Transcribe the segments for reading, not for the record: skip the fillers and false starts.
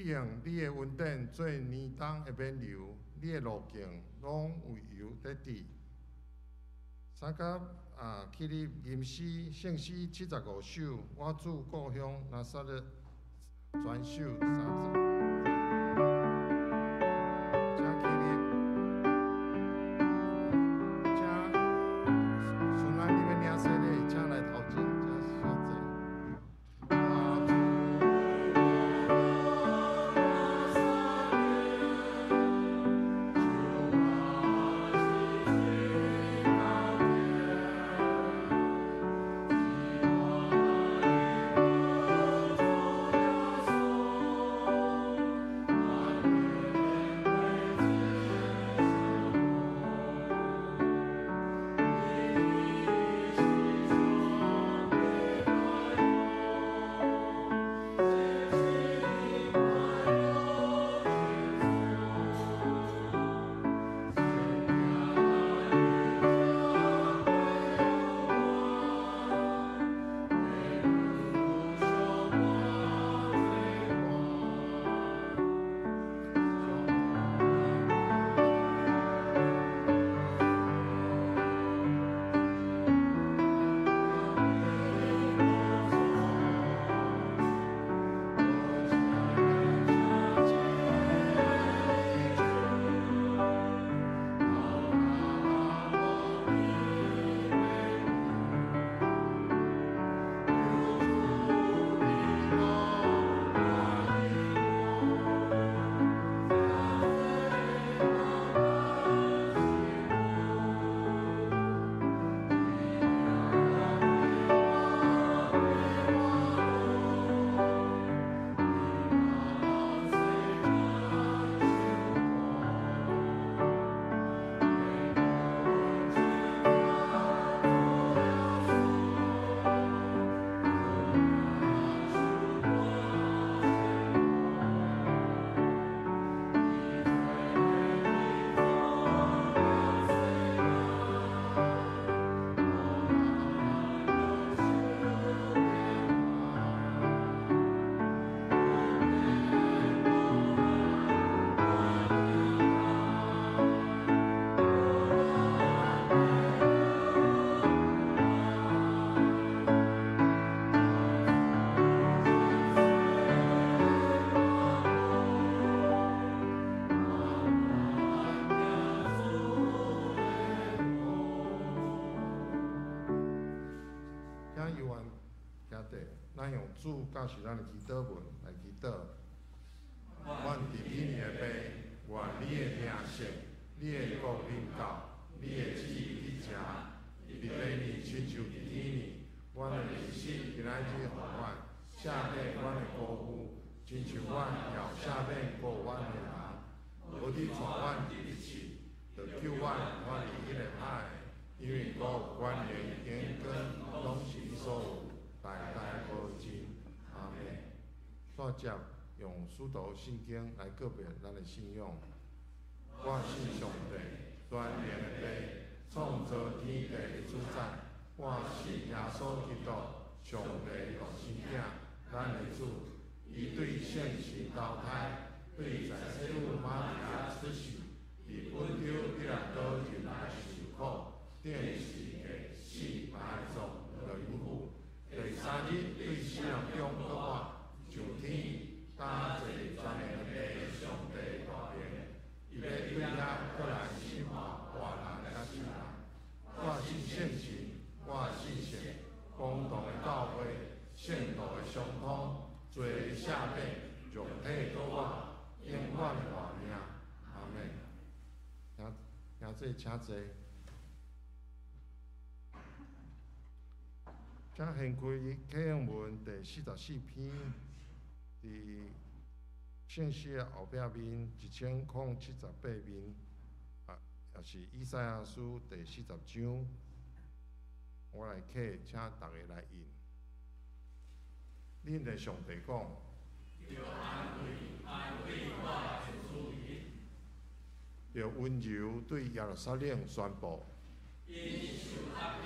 你用你的稳定做年冬的免流，你的路径拢有油在滴。三甲去你吟诗圣诗75首，我主故乡拿撒勒全首30。咱用主教是咱的祈祷文来祈祷。阮伫你的杯，愿你的名声，你的国领导，你的旨意去行，伫杯里亲像伫天里。阮的日子今仔日互阮，赦免阮的过犯，亲像阮也赦免过阮的人。无你带阮入地去，就救阮脱离迄个歹的，因为国、权力、权柄，拢是你所有。代代无尽，阿门。煞接用使徒圣经来告别咱的信仰。我信上帝，全能的父，创造天地的主宰。我信耶稣基督，上帝独生子，咱的主。伊对圣神投胎，对在西路玛利亚出世，伫本丢彼拉多前来受苦，定是个死埋葬落阴府。第三日对死人中搁活，上天担坐全能的上帝大名，伊要对遐搁来审判活人甲死人。我信圣神，我信神，公道的教会，圣道的相通，罪赦免，肉体搁活，永远活命。阿门。兄弟，请坐。请掀开启用文第44篇，伫圣诗的后壁面1078面，也是以赛亚书第40章。我来启，请大家来引。恁的上帝讲：要安慰我的主人，要温柔对耶路撒冷宣布。因受压迫，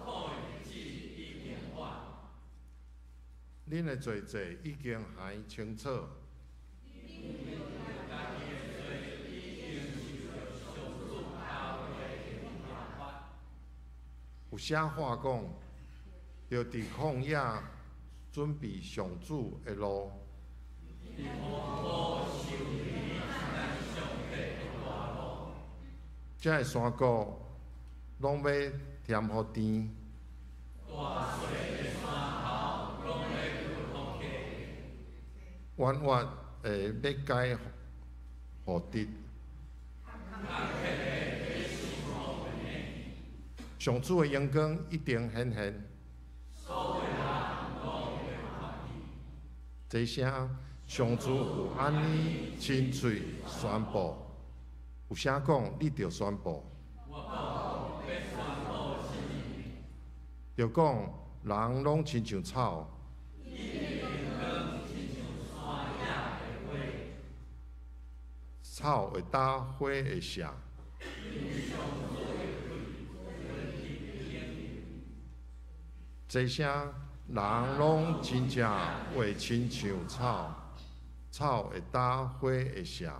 苦日子已经晚。恁的罪孽已经还清楚，有写话讲，着伫旷野准备上主的路。这个山谷拢要填互甜。弯弯会要解互直。上主的阳光一定显现。这声上主有安尼亲嘴宣布，有啥讲你着宣布。着讲人拢亲像草。草会焦，花会谢。这声人拢真正会亲像草，草会焦，花会谢。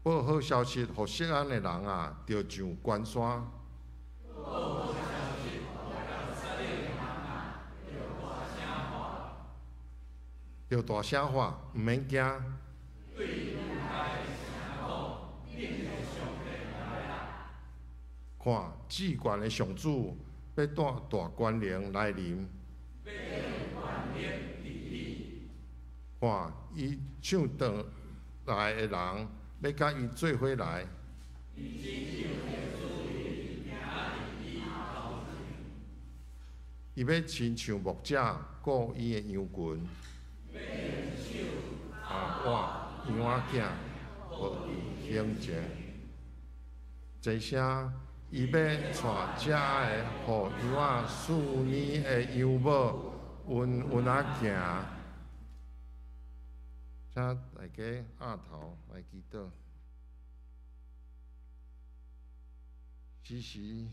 报好消息，互锡安的人啊，着上关山。着大声喊，毋免惊。看，至悬的上主要带大官灵来临。看，伊唱倒来的人要甲伊做伙来。伊要亲像牧者顾伊的羊群。我羊仔囝，互伊兴情。这声，伊要带遮个，互羊仔4年的羊母，稳仔行。请大家压头来祈祷。时时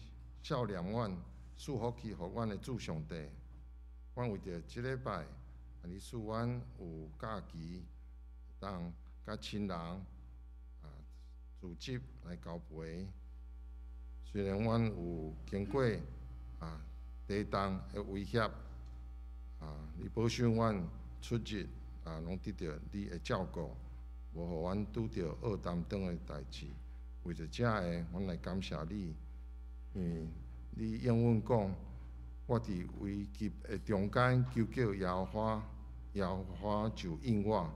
笑脸阮，赐福气互阮的主上帝。阮为着即礼拜，你赐阮有假期。当甲亲人组织来交陪，虽然阮有经过地动的威胁，你保守阮出入拢得到你的照顾，无互阮拄着恶担当的代志。为着这个，阮来感谢你，因为你应阮讲，我伫危急的中间求救耶和华，耶和华就应我。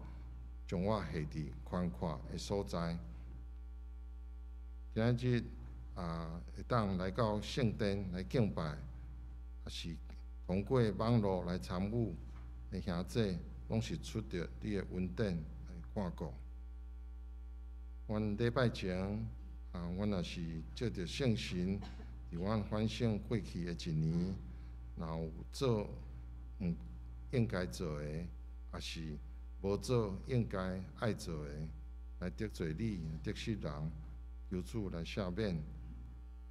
将我下伫宽阔的所在。今仔日会当来到圣殿来敬拜，也是通过网络来参与的兄弟，拢是出着你的恩典来看顾。阮礼拜前阮也是借着圣神，伫阮反省过去的一年，然后做应该做的，也是。无做应该爱做的，来得罪你，得失人，求主来赦免，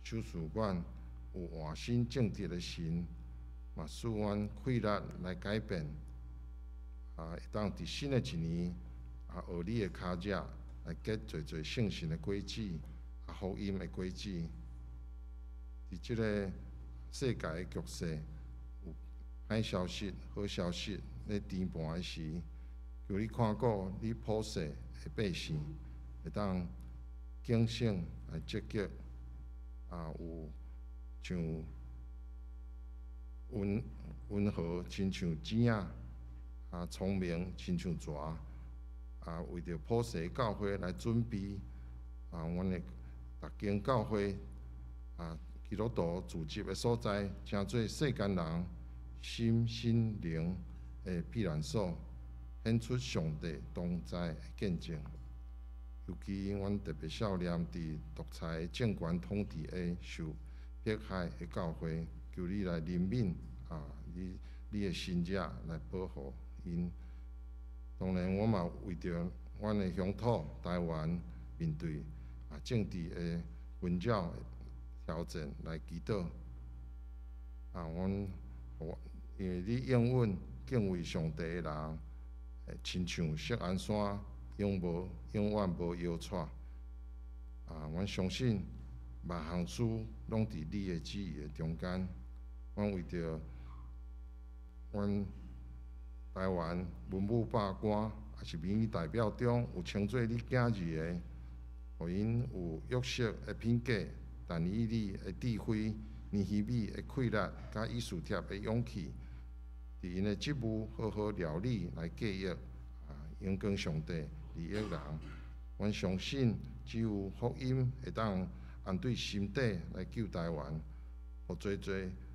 修使阮有换心正直的心，嘛使阮气力来改变，会当伫新的一年，学你的脚趾来结做圣神的果子，福音的果子。伫即个世界的局势，有歹消息、好消息咧颠盘的时。求你看顾你普世的百姓，会当警醒来积极，有像温和，亲像钱仔，聪明，亲像蛇，为着普世教会来准备，阮的逐间教会，基督徒聚集的所在，成做世间人心灵的避难所。显出上帝同在的见证，尤其阮特别少念伫独裁政权统治的受迫害的教会，求你来怜悯你的信者来保护因。当然，我嘛为着阮的乡土台湾面对政治的纷扰挑战来祈祷。阮因为你应允敬畏上帝的人。亲像锡安山永远无摇掣，阮相信万项事拢伫你的旨意的中间。阮为着阮台湾文武百官，也是民意代表中有称做你囝儿的，互因有约束的品格，但以你的智慧、尼希米的气力，甲以斯帖的勇气，伫因的职务好好料理来继续荣光上帝利益人。阮相信只有福音会当按对心底来救台湾，互做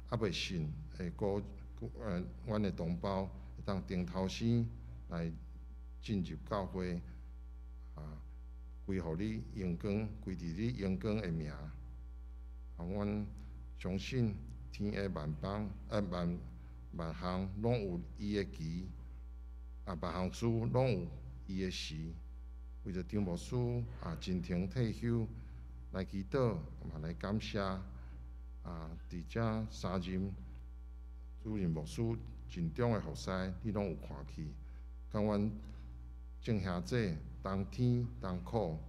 还袂信的阮的同胞会当顶头先来进入教会，归互你荣光，归伫你荣光的名。阮相信天下万项拢有伊的期，万项事拢有伊的时。为着张牧师真情退休来祈祷，嘛来感谢伫遮3任主任牧师尽忠的服侍，你拢有看去。甲阮众兄弟同甜同苦，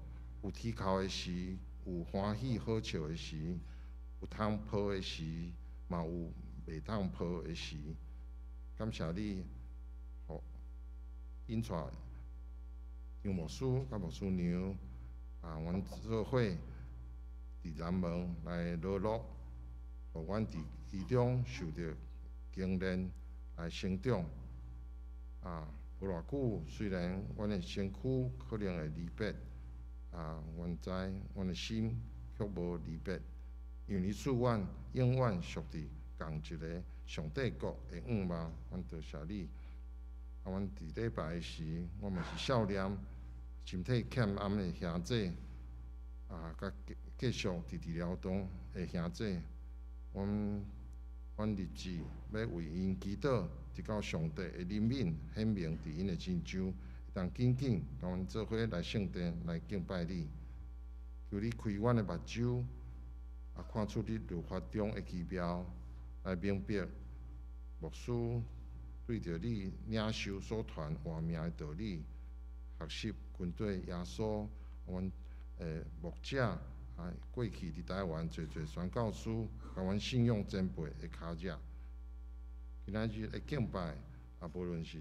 有啼哭的时，有欢喜好笑的时，有通抱的时，嘛有袂通抱的时。感谢你，互引带张牧师甲牧师娘阮做伙伫南门来落落，互阮伫其中受着经练来成长。无偌久，虽然阮的身躯可能会离别，阮知阮的心却无离别，因为你赐阮永远属伫同一个上帝国的午嘛。阮多谢你。阮伫礼拜的时，我嘛是少年，身体欠安的兄弟，甲继续伫治疗中的兄弟，阮立志要为因祈祷，直到上帝的怜悯显明伫因的身上，会当紧紧甲阮做伙来圣殿来敬拜你。求你开阮的目睭，看出你律法中的奇妙，来明白牧师对着你领袖所传活命的道理，学习跟对耶稣，阮牧者过去伫台湾侪宣教师，甲阮信仰前辈的脚迹。今仔日的敬拜，无论是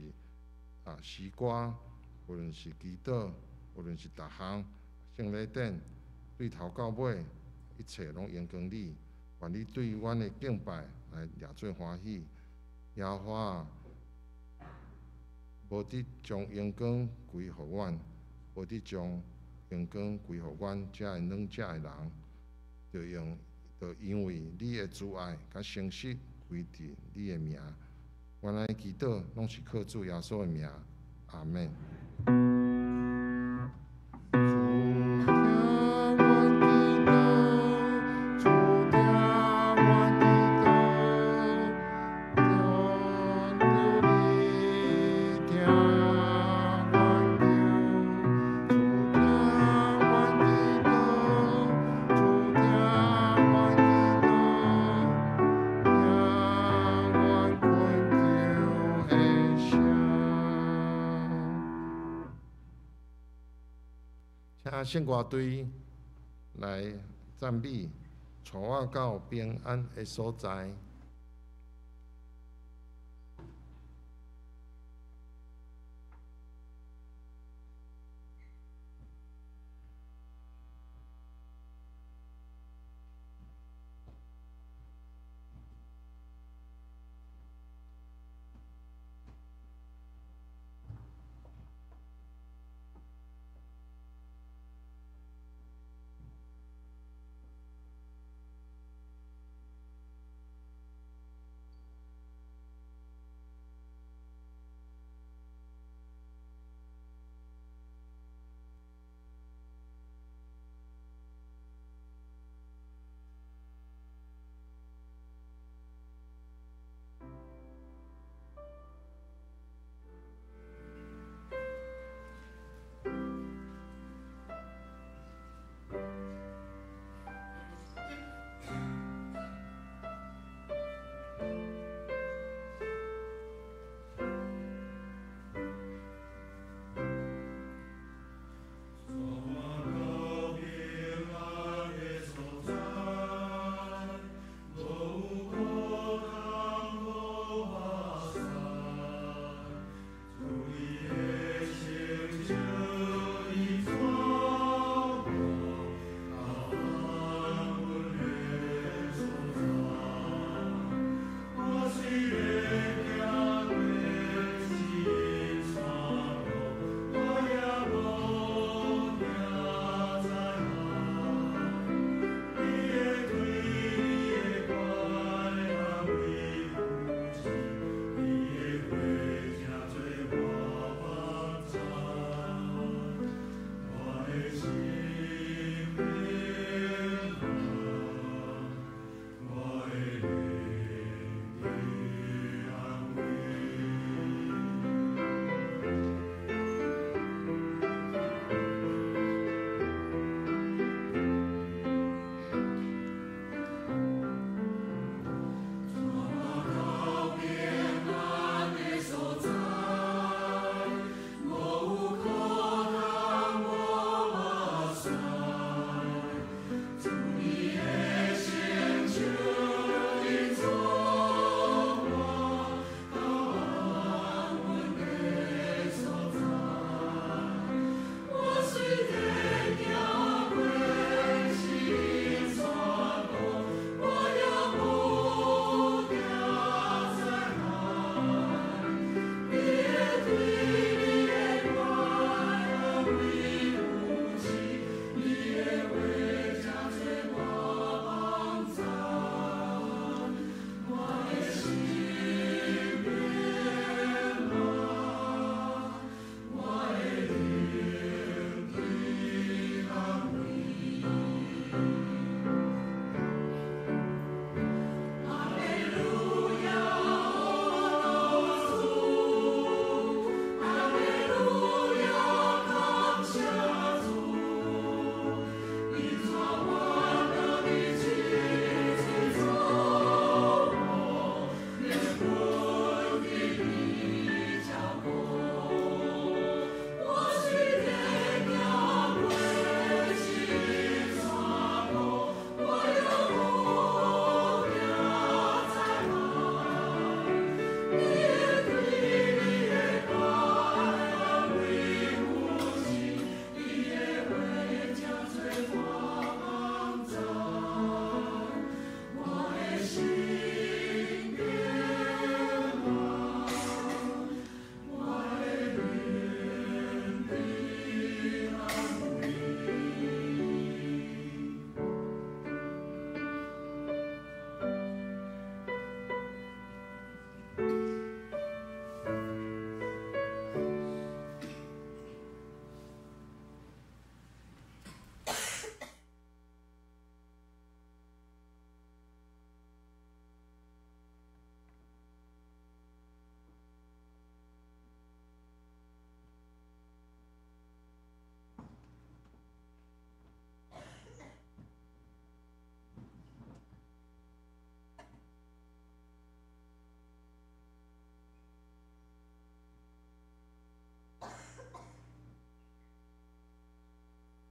诗歌，无论是祈祷，无论是逐项圣礼典，对头到尾，一切拢荣光你。愿你对阮的敬拜来掠做欢喜。耶和华无得将荣光归互阮，无得将荣光归互阮遮的软者的人，就因为你的慈爱甲诚实归伫你的名。原来祈祷拢是靠主耶稣的名，阿门。请圣歌队来赞美，带我到平安的所在。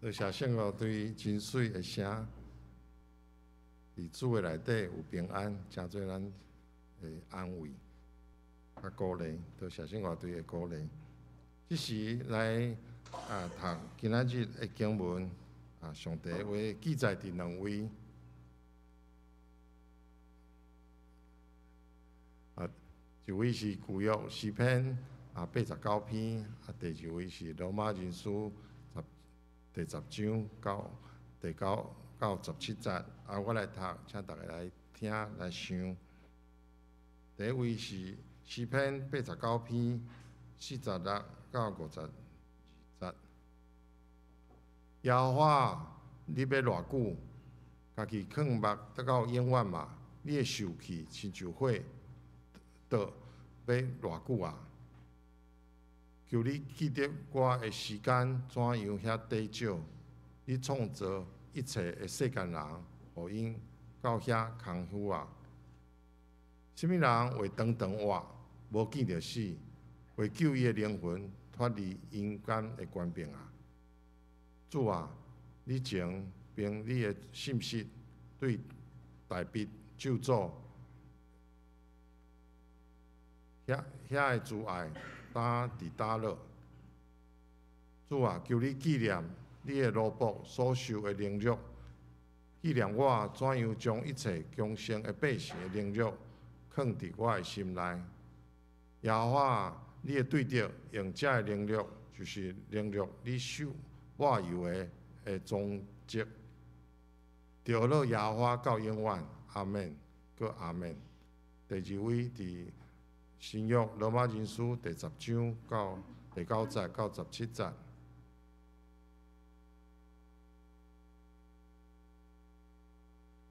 多谢圣父对真水的声，伫主的内底有平安，真做咱的安慰、甲鼓励。多谢圣父对的鼓励。即时来读今仔日的经文上帝话记载伫两位一位是旧约诗篇89篇第二位是罗马人书第10章第9到17节我来读，请大家来听来想。第一位是诗篇89篇46到52节。耶和华，你要偌久？家己藏目得到永远嘛？你的受气亲像火，要偌久啊？求你记得我的时间怎样遐短少？你创造一切的世间人，互因到遐空虚啊？什么人会长活，无见着死，为救伊的灵魂脱离阴间的官兵啊？主啊，你曾凭你的信息对大笔救助，遐的慈爱打伫倒落。主啊，求你纪念你的奴仆所受的凌辱，纪念我怎样将一切强盛的百姓的凌辱藏伫我的心内。耶和华，你的对着用这的凌辱，就是凌辱你手抹油的踪迹，着落耶和华到永远。阿门，搁阿门。第二位伫新约罗马人书第10章到第9节到17节。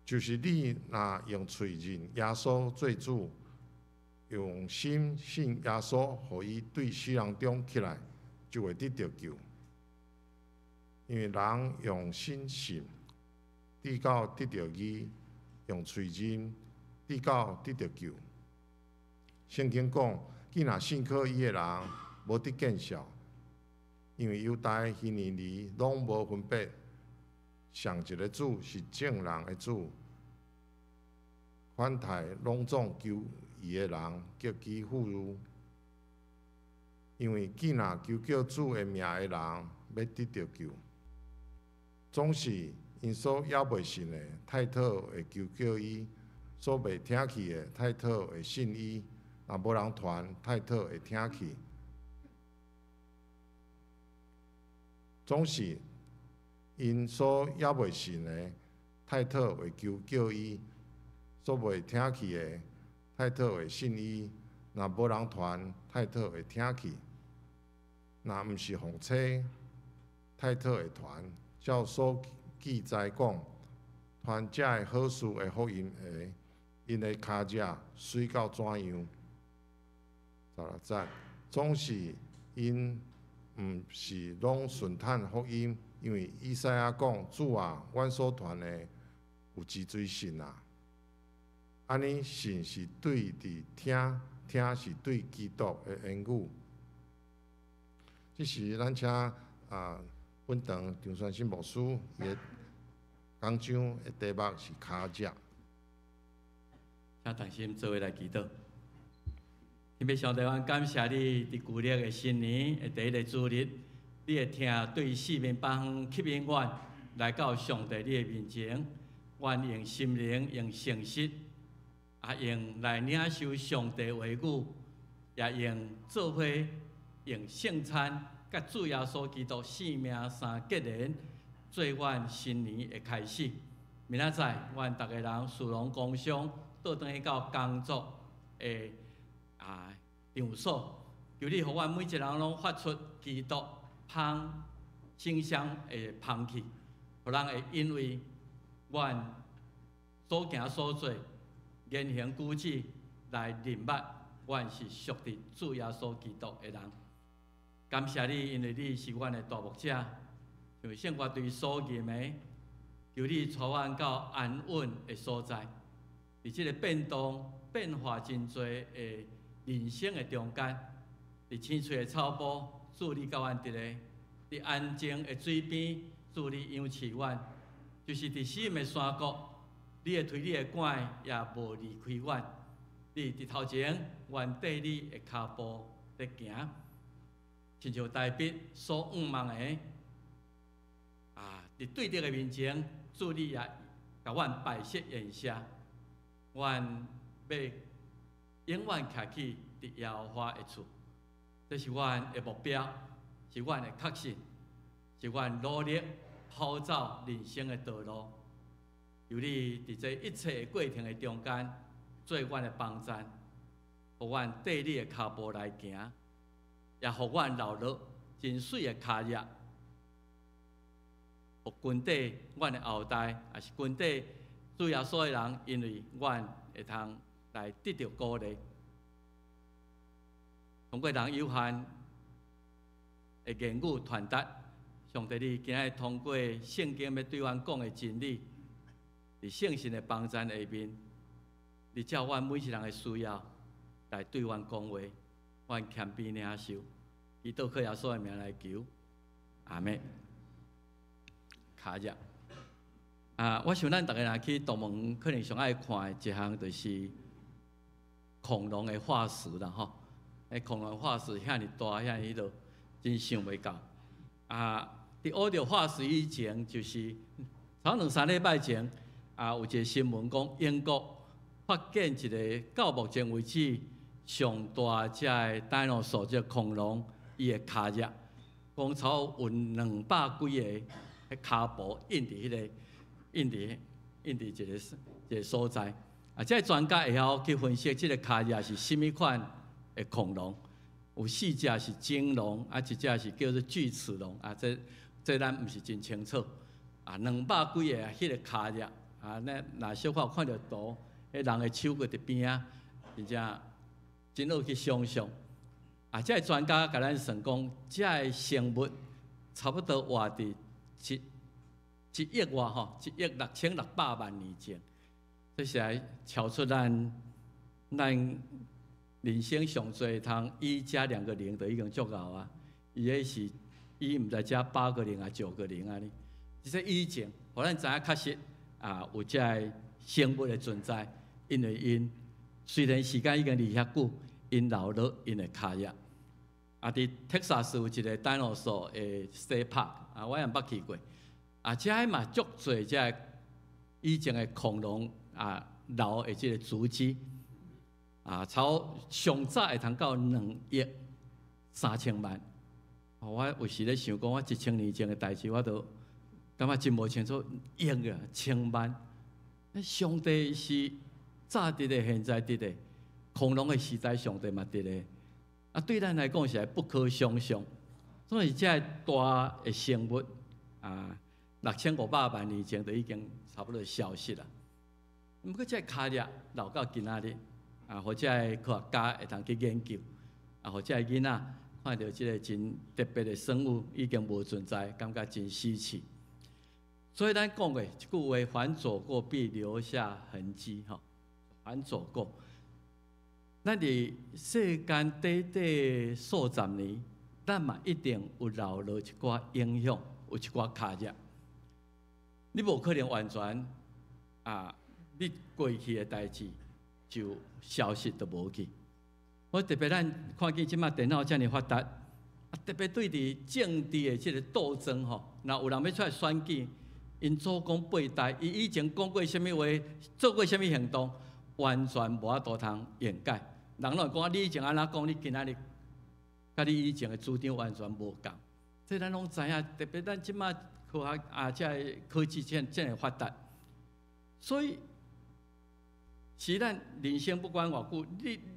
就是你若用嘴认耶稣做主，用心信耶稣，互伊对死人中起来，就会得到救。因为人用心信，直到得到义；用嘴认，直到得到救。圣经讲，既若信靠伊的人，无得见笑，因为犹大迄年里拢无分别。上一个主是正人的主，反待拢总求伊的人极其富裕。因为既若求叫主的名的人，要得到救。总是因所还袂信的，太讨会求叫伊；所袂听去的，太讨会信伊。若无人传，太讨会听去。总是因所还袂信的，太讨会求叫伊；所袂听去的，太讨会信伊。若无人传，太讨会听去。若毋是奉册，太讨会传。照所记载讲，传这个好事的福音的，因的骹脚水到怎样？16节，总是因毋是拢顺探福音，因为以赛亚讲：主啊，阮所传的有脊椎信啊。安尼信是对伫听，听是对基督的言语。即时咱请本堂张传新牧师伊的讲章的题目是骹脚。请同心做伙来祈祷。天父上帝，阮感谢你伫旧历的新年的第一个主日，你会听对四面八方吸引阮来到上帝你的面前，阮用心灵、用诚实，用来领受上帝话语，也用做伙用圣餐。甲主耶稣基督生命三结连，做阮新年的开始。明仔载，阮逐个人殊荣工商，倒转去到工作的场所，求你，互阮每一个人拢发出基督香馨香的香气，互人会因为阮所行所做言行举止来认捌，阮是属于主耶稣基督的人。感谢你，因为你是阮的大牧者，像圣我对所言的，求你带阮到安稳的所在，伫即个变动、变化真多的人生的中间，伫青翠的草坡，主你甲阮伫个伫安静的水边，助你扬起阮，就是伫死的山谷，你会推你的管也无离开阮。你伫头前，原缀你的脚步在行，亲像大笔所仰望的伫对敌的面前，主你也甲阮摆设筵席，阮要永远徛起伫耶和华的厝。这是阮的目标，是阮的确信，是阮努力跑走人生的道路。由你伫这一切的过程的中间，做阮的帮衬，互阮缀你的脚步来行，也互阮留落真水的脚印。互军队，阮的后代，也是军队主要所有人，因为阮会通来得到鼓励。通过人有限的言语传达，上帝你今日通过圣经要对阮讲的真理，伫圣神的帮助下面，你照阮每一人的需要来对阮讲话，阮谦卑领受，以祷告耶稣的名来求，阿门。卡热我想咱逐个人去东门，可能上爱看的一项就是恐龙的化石啦吼。恐龙化石遐尼大，遐尼落，真想袂到。伫学着化石以前，就是差2、3礼拜前，有一个新闻讲，英国发现一个到目前为止上大只的dinosaur，即恐龙，伊的脚印，讲超有200几个。骹步印伫迄个印伫一个所在，这专家会晓去分析即个脚印是甚物款的恐龙，有4只是鲸龙，1只是叫做巨齿龙，这咱毋是真清楚，200几个迄个脚印若小可看到图，迄人的手搁伫边仔，真正真好去想象。这专家甲咱算讲，这生物差不多活伫1亿外吼，1亿6600万年前，这是来超出咱人生上最通1加2个0就已经足够啊！伊迄是伊毋知加8个0啊9个0安尼，即说以前，互咱知影确实有这个生物的存在，因为因虽然时间已经离遐久，因留落因的脚印。伫德萨斯有一个 dinosaur 的 state park， 我也捌去过。遮嘛足侪遮以前的恐龙留的即个足迹，超上早会通到2亿3千万。我有时咧想讲，我1000年前的代志，我都感觉真无清楚，亿啊千万。上帝是早伫的，现在伫的，恐龙的时代，上帝嘛伫的。对咱来讲是不可想象，所以这大的生物6500万年前就已经差不多消失了。不过这脚印留到今仔日，或者科学家会通去研究，或者囡仔看到这个真特别的生物已经无存在，感觉真稀奇。所以咱讲的一句话，凡走过必留下痕迹，凡走过。咱伫世间短数十年，咱嘛一定有留落一寡影响，有一寡脚印。你无可能完全你过去的代志就消失都无去。我特别咱看见即马电脑遮尔发达，特别对伫政治的即个斗争若有人要出来选举，因祖公8代，伊以前讲过啥物话，做过啥物行动，完全无法度通掩盖。人拢讲你以前安怎讲，你今仔日甲你以前的主张完全无共。这咱拢知影，特别咱即马科学这科技真发达，所以是咱人生不管偌久，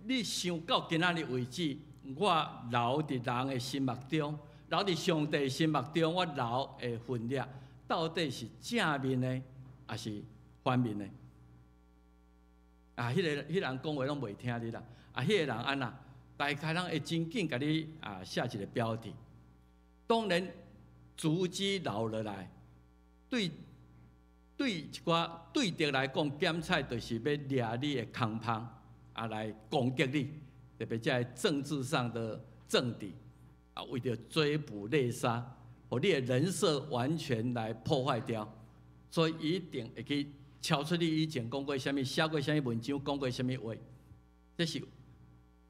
你想到今仔日为止，我留伫人的心目中，留伫上帝的心目中，我留的分量到底是正面的，还是反面的？迄人讲话拢袂听你啦。迄个人安那，大概人会真紧甲你写一个标题。当然，足迹留落来，对一寡对敌来讲，检测就是要掠你的空芳，来攻击你。特别在政治上的政敌，为着追捕猎杀，互你的人设完全来破坏掉，所以一定会去敲出你以前讲过什么、写过什么文章、讲过什么话，这是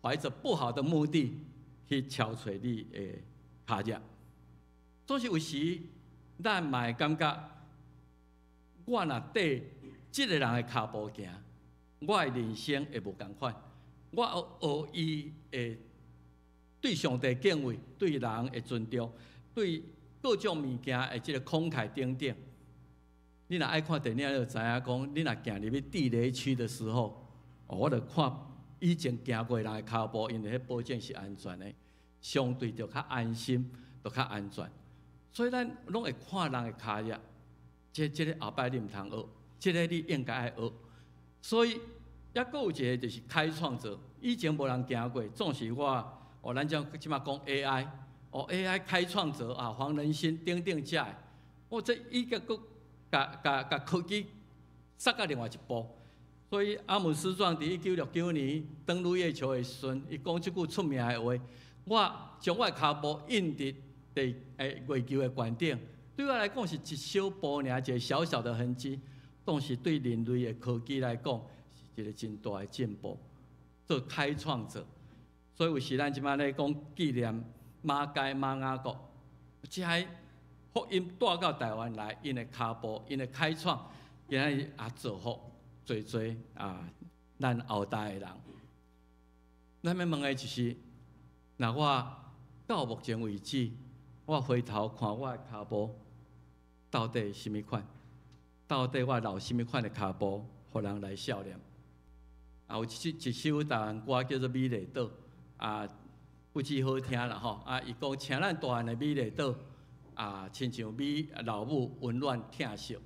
怀着不好的目的去敲出你的卡夹。总是有时，咱嘛会感觉，我若缀即个人的脚步行，我的人生会无共款。我学伊会对上帝敬畏，对人的尊重，对各种物件的即个慷慨等等。你若爱看电影，你就知影讲，你若行入去地雷区的时候，我就看以前行过人的脚步，因为迄保证是安全的，相对就较安心，就较安全。所以咱拢会看人的脚印，即个后摆你毋通学，即个你应该爱学。所以，抑阁有一个就是开创者，以前无人行过，总是咱即马讲 AI， AI 开创者啊，黄仁勋等等遮的，这伊个阁甲科技杀到另外一步。所以阿姆斯壮伫1969年登陆月球的时阵，伊讲即句出名的话：我将我的脚步印伫月球的悬顶，对我来讲是一小步尔，一个小小的痕迹，但是对人类的科技来讲，是一个真大的进步。做开创者，所以有时咱即摆咧讲纪念马雅各，即个福音带到台湾来，因的脚步，因的开创，今仔日也造福侪咱后代的人。咱要问的就是，那我到目前为止，我回头看我的脚步，到底什么款？到底我留什么款的脚步，互人来笑念？有一首台湾歌叫做《美丽岛》，不止好听啦吼，伊讲请咱大汉的美丽岛，亲像老母温暖疼惜。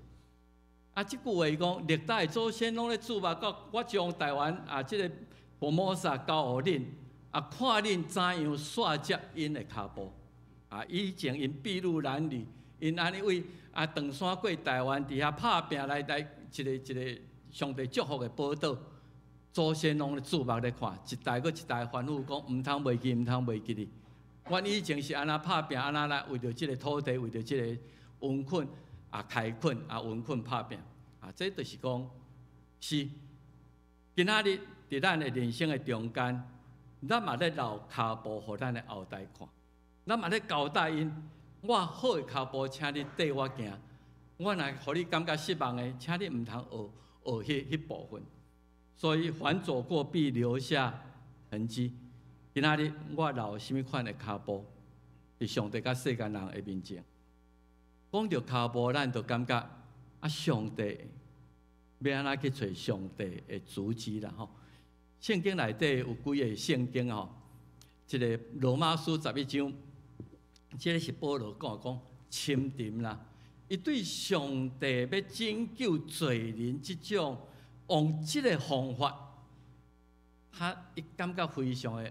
即句话讲，历代祖先拢咧注目到我将台湾即个佛摩萨交互恁，看恁怎样刷接因的脚步。以前因筚路蓝缕，因安尼为长山过台湾，伫遐拍拼来一个上帝祝福的宝岛。祖先拢咧注目咧看，一代搁一代吩咐讲，毋通袂记，毋通袂记哩。阮以前是安那拍拼，安那来为着即个土地，为着即个温困开垦温困拍拼这就是讲是今仔日伫咱的人生的中间，咱嘛咧留脚步，互咱的后代看。咱嘛咧交代因，我好的脚步，请你缀我行。我若互你感觉失望的，请你毋通学迄部分。所以，凡走过必留下痕迹。今仔日我留什么款的脚步，伫上帝甲世间人的面前。讲到脚步，咱就感觉上帝要安怎去找上帝的足迹啦吼。圣经内底有几个圣经吼，一个罗马书11章，这个是保罗讲深沉啦。伊对上帝要拯救罪人这种。用这个方法，伊感觉非常的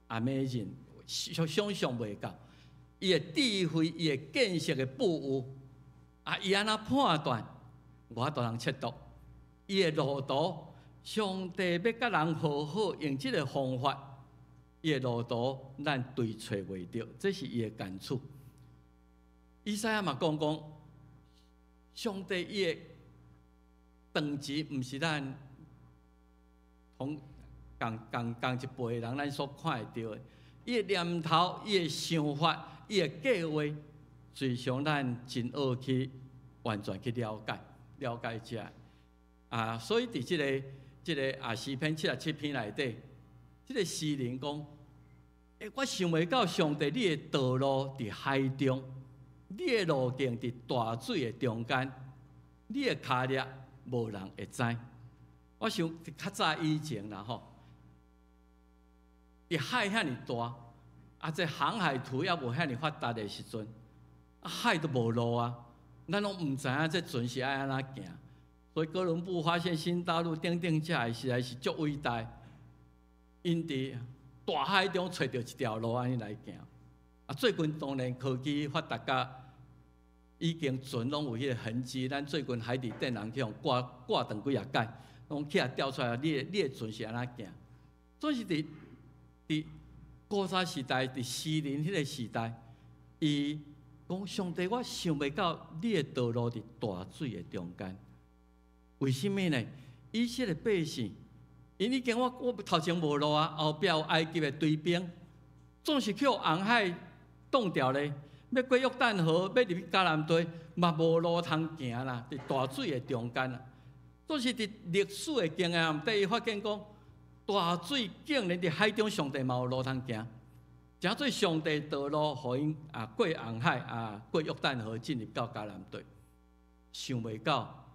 amazing， 想象袂到。伊的智慧，伊的见识的不无，伊安怎判断，我都通测度。伊的路途，上帝要甲人好好用这个方法，伊的路途咱对找袂到，这是伊的感触。以赛亚嘛讲，上帝伊的等级毋是咱同共一辈人咱所看会到的，伊的念头、伊的想法、伊的计划，随上咱真学去完全去了解遮。所以伫即个诗篇77篇内底，即个诗人讲：我想袂到上帝你的道路伫海中，你的路径伫大水的中间，你的脚力。无人会知。我想较早以前啦吼，海遐尼大，这航海图也无遐尼发达的时阵，海都无路咱拢毋知影这船是爱安怎行。所以哥伦布发现新大陆等等遮实在是足伟大，因伫大海中找到一条路安尼来行。最近当然科技发达甲。已经船拢有迄个痕迹，咱最近海底电人去用挂断几啊届，拢起来调出来，你的船是安怎行？所以伫古早时代，伫诗人迄个时代，伊讲上帝，我想袂到你的道路伫大水的中间，为什么呢？以色列百姓，因已经我头前无路啊，后壁有埃及的追兵，总是去红海挡掉咧。要过约旦河，要入去迦南地，嘛无路通行啦，伫大水的中间啦。总是伫历史的经验底发现讲，大水竟然伫海中，上帝嘛有路通行。诚做上帝道路，互因过红海过约旦河，进入到迦南地。想袂到，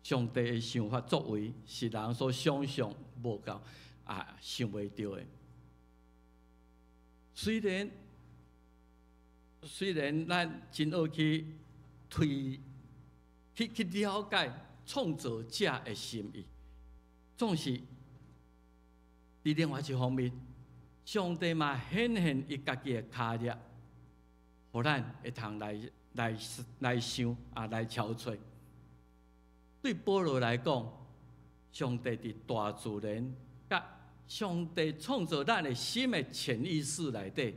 上帝的想法作为是人所想象无够想袂到的。虽然咱真学去去了解创造者的心意，总是伫另外一方面。上帝嘛显现伊家己的脚力，互咱会通来想来憔悴。对保罗来讲，上帝伫大自然甲上帝创造咱的心的潜意识内底，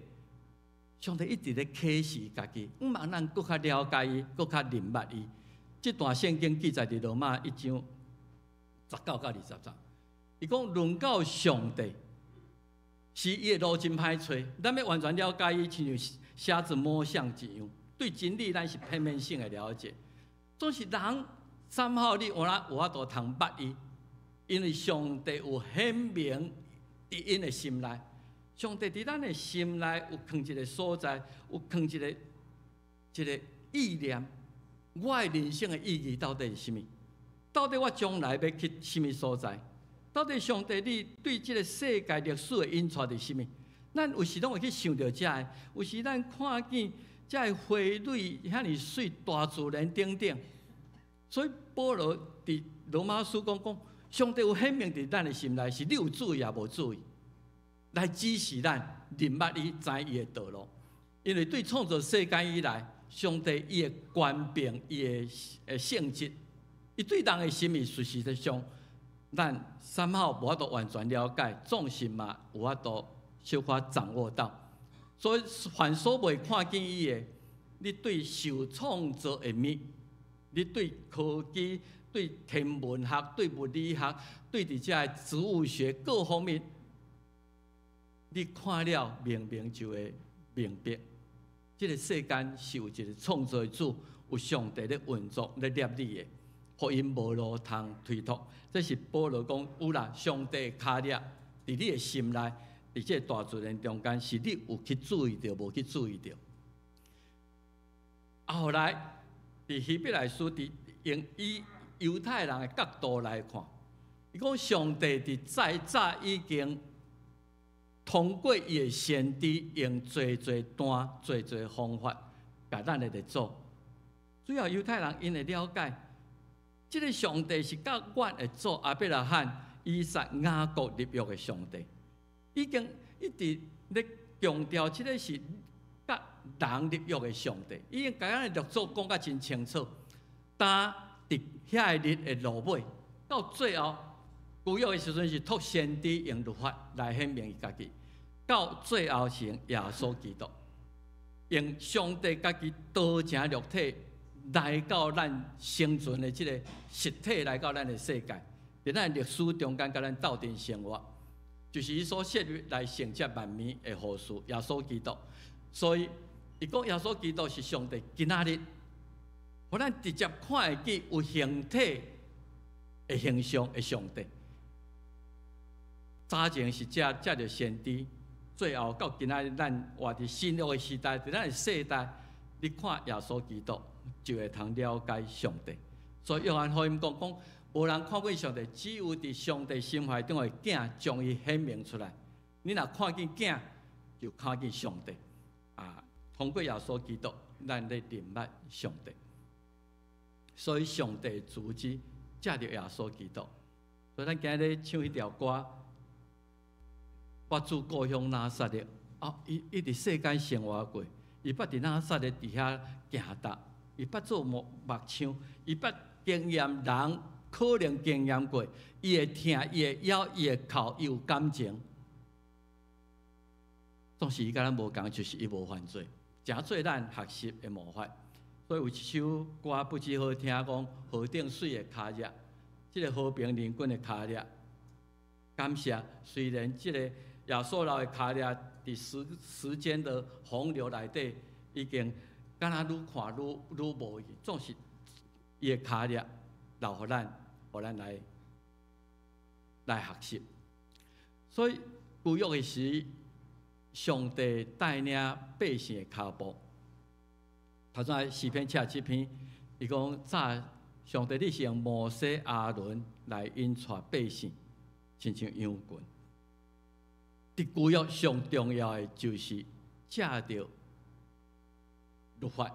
上帝一直咧启示家己，毋茫咱搁较了解伊，搁较明白伊。这段圣经记载伫罗马1章19到20节，伊讲论到上帝。是伊的路真歹找，咱要完全了解伊，亲像瞎子摸象一样。对真理，咱是片面性的了解。总是人三好你有法度通捌伊，因为上帝有显明伫因的心内。上帝伫咱的心内有放一个所在，有放一个意念。我的人生的意义到底是甚么？到底我将来要去甚么所在？到底上帝你对这个世界历史的引出是甚么？咱有时拢会去想到这个，有时咱看见这个花蕊遐尼水，大自然等等。所以保罗伫罗马书讲，上帝有显明伫咱的心内，是你有注意也无注意，来指示咱明白伊、知伊的道路。因为对创造世界以来，上帝伊的权柄、伊的性质，伊对人的心意，事实上。咱三好无法度完全了解，总是嘛有法度小可掌握到。所以凡所未看见伊的，你对受创造的物，你对科技、对天文学、对物理学、对伫遮植物学各方面，你看了明明就会明白，这个世间是有一个创造主，有上帝咧运作咧立理的。互因无路通推脱，这是保罗讲有啦。上帝脚力伫你的心内，伫这大自然中间，是你有去注意到，无去注意到。后来伫希伯来书用以犹太人的角度来看，伊讲上帝伫再早已经通过伊的先知，用最段、最方法，甲咱的做。主要犹太人因会了解。这个上帝是甲阮会做亚伯拉罕、以撒、雅各立约的上帝，已经一直咧强调，这个是甲人立约的上帝，已经甲咱的律祖讲甲真清楚。但伫遐日的路尾，到最后旧约的时阵是托先知用律法来显明伊家己，到最后是用耶稣基督，用上帝家己道成肉体。来到咱生存的这个实体，来到咱的世界，在咱历史中间，甲咱斗阵生活，就是伊所设立来承接万民的护士耶稣基督。所以，伊讲耶稣基督是上帝今仔日，互咱直接看会见有形体的形象的上帝。早前是借着先知，最后到今仔日，咱活伫新约的时代，伫咱的世代，你看耶稣基督。就会通了解上帝，所以约翰福音讲，无人看过上帝，只有伫上帝心怀中的囝将伊显明出来。你若看见囝，就看见上帝。通过耶稣基督，咱咧明白上帝。所以上帝主旨借着耶稣基督。所以咱今日唱一条歌，我主故乡拿撒勒，伊伫世间生活过，伊捌伫拿撒勒伫遐行踏。伊捌做木枪，伊捌经验人可能经验过，伊会听，伊会咬，伊会哭，伊有感情。总是伊甲咱无共，就是伊无犯罪。诚做咱学习的模范。所以有一首歌不止好听，讲河顶水的脚印，即个和平人君的脚印。感谢，虽然即个亚述佬的脚印伫时间的洪流内底，已经敢若愈看愈无去，总是伊的脚印留互咱来学习。所以旧约的时，上帝带领百姓的脚步。头先诗篇77篇，伊讲早上帝你是用摩西、亚伦来引带百姓，亲像羊群。伫旧约上重要的就是借着律法，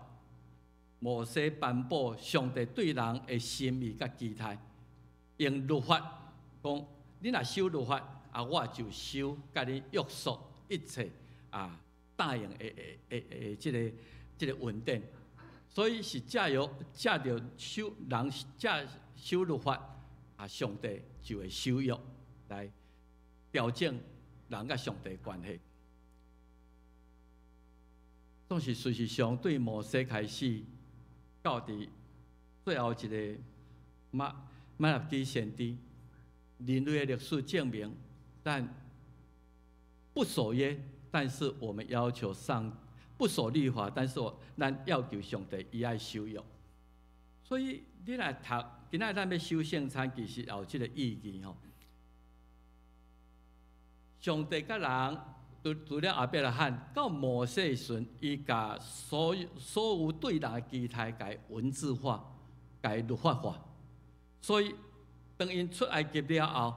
摩西颁布上帝对人的心意甲期待，用律法讲，你若守律法，我就守甲你约束一切答应的即个稳定。所以是借着守律法，上帝就会守约来调整人甲上帝的关系。总是随时上对摩西开始，到伫最后一个马纳基先知，人类的历史证明，但不守约，但是我们要求不守律法，但是咱要求上帝伊爱守约。所以你来读，今仔咱要守圣餐，其实也有即个意义吼。上帝甲人除了亚伯拉罕到摩西的时阵，伊甲所有对人的期待，甲文字化，甲律法化。所以当因出埃及了后，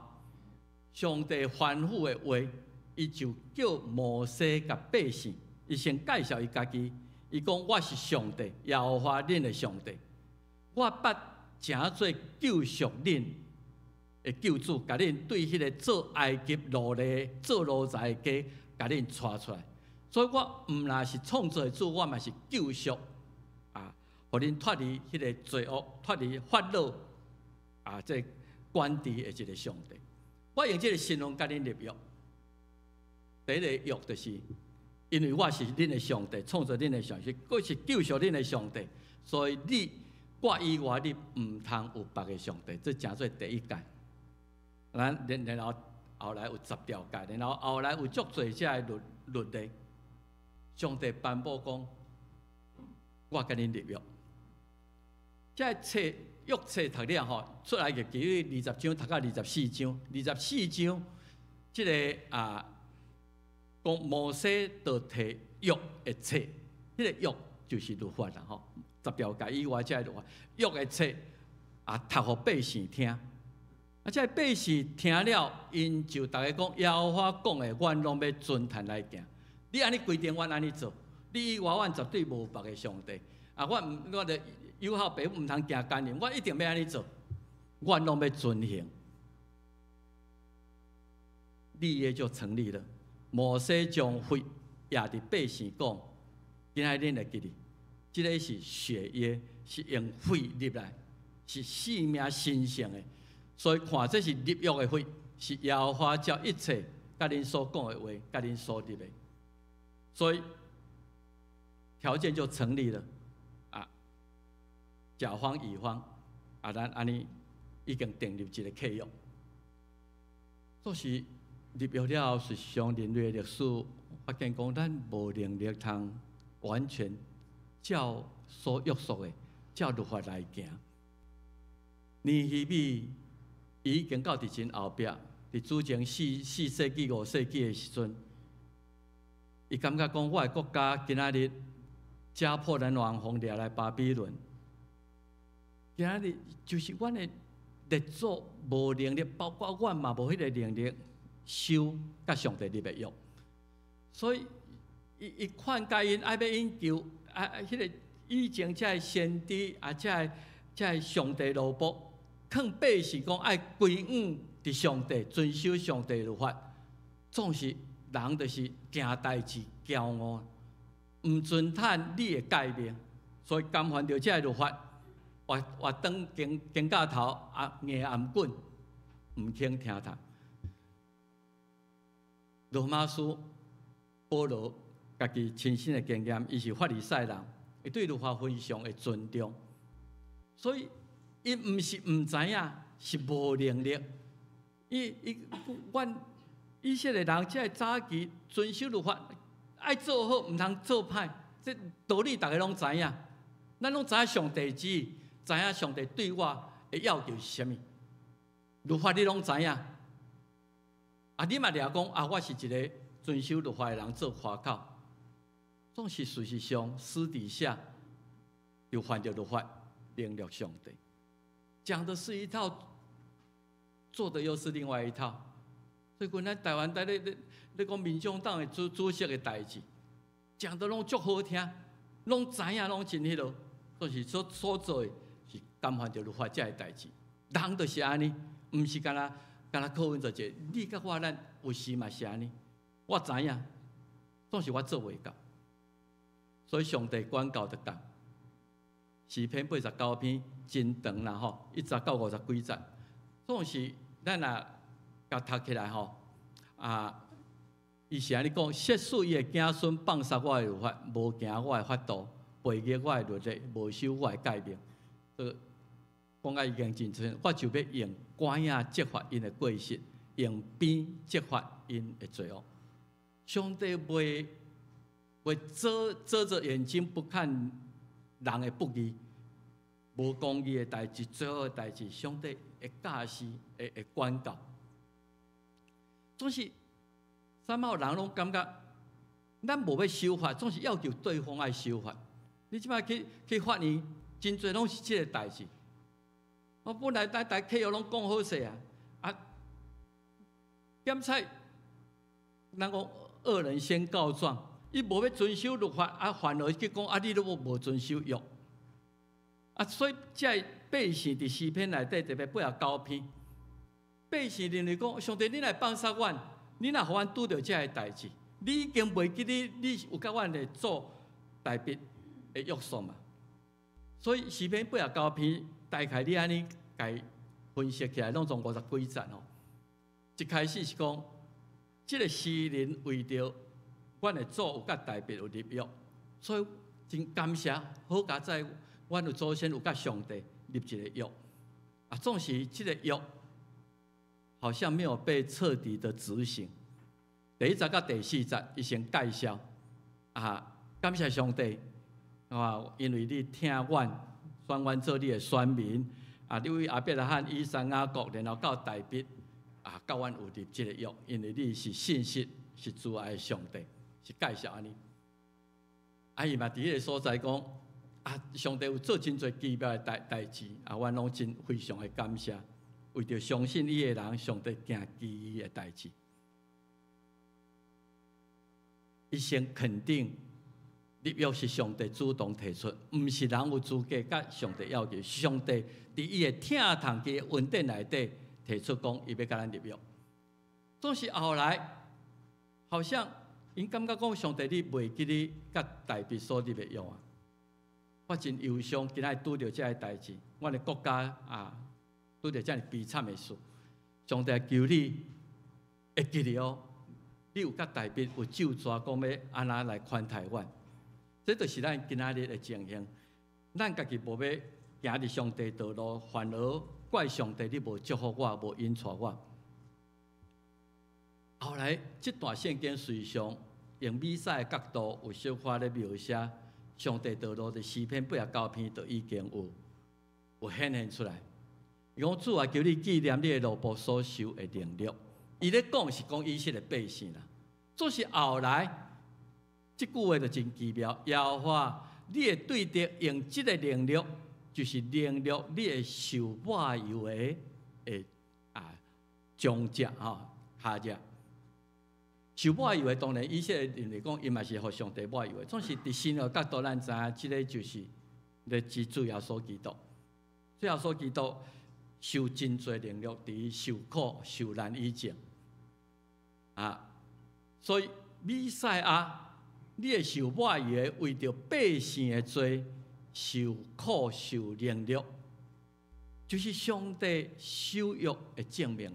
上帝吩咐的话，伊就叫摩西甲百姓。伊先介绍伊家己，伊讲我是上帝，耶和华恁的上帝。我捌诚做救赎恁的救主，甲恁对迄个做埃及奴隶、做奴才的家，甲恁带出来。所以我毋但是创造的主，我嘛是救赎互恁脱离迄个罪恶、脱离法老这管治的一个上帝。我用这个形容甲恁立约。第一个约就是。因为我是恁的上帝，创造恁的上帝，我是救赎恁的上帝，所以我以外你唔通有别个上帝，这诚做第一戒。然后后来有10条戒，然后后来有足侪遮的律例。上帝颁布讲，我跟恁立约。这册约册读了吼，出来嘅记20章读到24章，24章即个讲摩西就摕约的册，迄个约就是律法啦吼，10条戒以外即个律法，约的册读互百姓听。即百姓听了，因就大家讲，耶和华讲的，阮拢要遵坛来行。你安尼规定，阮安尼做，你以外，阮绝对无别个上帝。我着有孝爸母毋通行奸淫，我一定要安尼做，阮拢要遵行。立约就成立了。摩西将血压伫百姓讲，今仔恁会记哩，即个是血约，是用血立来，是性命神圣的。所以看这是立约的血，是耶和华照一切甲恁所讲的话，甲恁所立的。所以条件就成立了甲方乙方咱安尼已经订立一个契约，就是立约了后，实际上人类的历史发现讲，咱无能力通完全照所约束的、照律法来行。尼希米已经到伫真后壁，伫主前4世纪、5世纪的时阵，伊感觉讲，我的国家今仔日家破人亡，互掠来巴比伦。今仔日就是阮的列祖无能力，包括阮嘛无迄个能力。修甲上帝立的约，所以伊劝解因爱要因求迄个以前遮先知遮上帝罗卜，劝百姓讲爱归往伫上帝，遵守上帝律法。总是人就是行代志骄傲，毋遵趁你的诫命，所以干犯着遮律法，活当经到头硬颔滚，毋肯听他。罗马书保罗家己亲身的经验，伊是法利赛人，伊对律法非常的尊重，所以伊毋是毋知影，是无能力。以色列人即个早期遵守律法，爱做好，毋通做歹，这道理大家拢知影。咱拢知影上帝旨意，知影上帝对我的要求是啥物。律法你拢知影，你嘛掠讲我是一个遵守律法的人做花口，总是事实上私底下又犯着律法，凌辱上帝。讲的是一套，做的又是另外一套。所以，咱台湾咧讲民众党的主席的代志，讲的拢足好听，拢知影，拢真迄落，就是所做的是干犯着律法这个代志。人就是安尼，毋是干那靠阮做者。你甲我咱有时嘛是安尼，我知影，总是我做袂到。所以上帝管教就讲，诗篇89篇真长啦吼，1节到50几节，总是咱若甲读起来吼，伊是安尼讲：设使伊的子孙放杀我的律法，无行我的法度，背逆我的律例，无守我的诫命。讲啊已经真清楚，我就要用管影责罚因的过失，用鞭责罚因的罪恶。上帝袂遮着眼睛不看人的不义、无公义的代志、罪恶的代志，上帝会教示、会管教。总是三毛人拢感觉，咱无要守法，总是要求对方爱守法。你即摆去法院，真侪拢是即个代志。我本来大客户拢讲好势检察人讲恶人先告状，伊无要遵守律法，反而去讲你都无遵守约。所以这百姓伫诗篇内底特别89篇，百姓认为讲上帝，你来放杀阮，你若互阮拄着这个代志，你已经袂记你有甲阮的做代笔的约束嘛？所以诗篇89篇，大概你安尼甲分析起来，拢总50几节吼。一开始是讲，这个诗人为着阮的祖有甲代笔有立约，所以真感谢，好佳在阮的祖先有甲上帝立一个约。总是这个约好像没有被彻底的执行。第1节到第4节，伊先介绍感谢上帝因为你听阮，选阮做你的选民你为亚伯拉罕、以撒、雅各，然后到大卫甲阮有立这个约，因为你是信实、是慈爱的上帝，是介绍安尼。伊嘛伫迄个所在讲上帝有做真侪奇妙的代志阮拢真非常的感谢。为着相信伊的人，上帝行奇异的代志。伊先肯定立约是上帝主动提出，毋是人有资格甲上帝要求。上帝伫伊的听堂嘅恩典内底提出讲，伊要甲咱立约。总是后来，好像因感觉讲，上帝你袂记你甲大卫所立的约我真忧伤，今仔拄着这个代志，阮的国家拄着这样悲惨的事，上帝求你会记得你有甲大卫有咒诅，讲要安那来款待阮。这就是咱今仔日的情形。咱家己无要行伫上帝道路，反而怪上帝你无祝福我，无引带我。后来这段圣经随上用弥赛的角度有小可咧描写上帝道路的诗篇89篇，就已经有显现出来。伊讲主求你纪念你的路步所受的能力。伊咧讲是讲以色列百姓啦，这是后来这句话就真奇妙。耶和华，你的对敌用这个能力，就是能力你会受抹油的将者下者。受抹油的当然以色列人来讲，伊嘛是互上帝抹油的。总是伫新的角度，咱知影这个就是主耶稣基督。主耶稣基督受真侪能力，伫受苦受难以前所以弥赛亚，你会受抹油的，为着百姓的罪受苦受能力，就是上帝守约的证明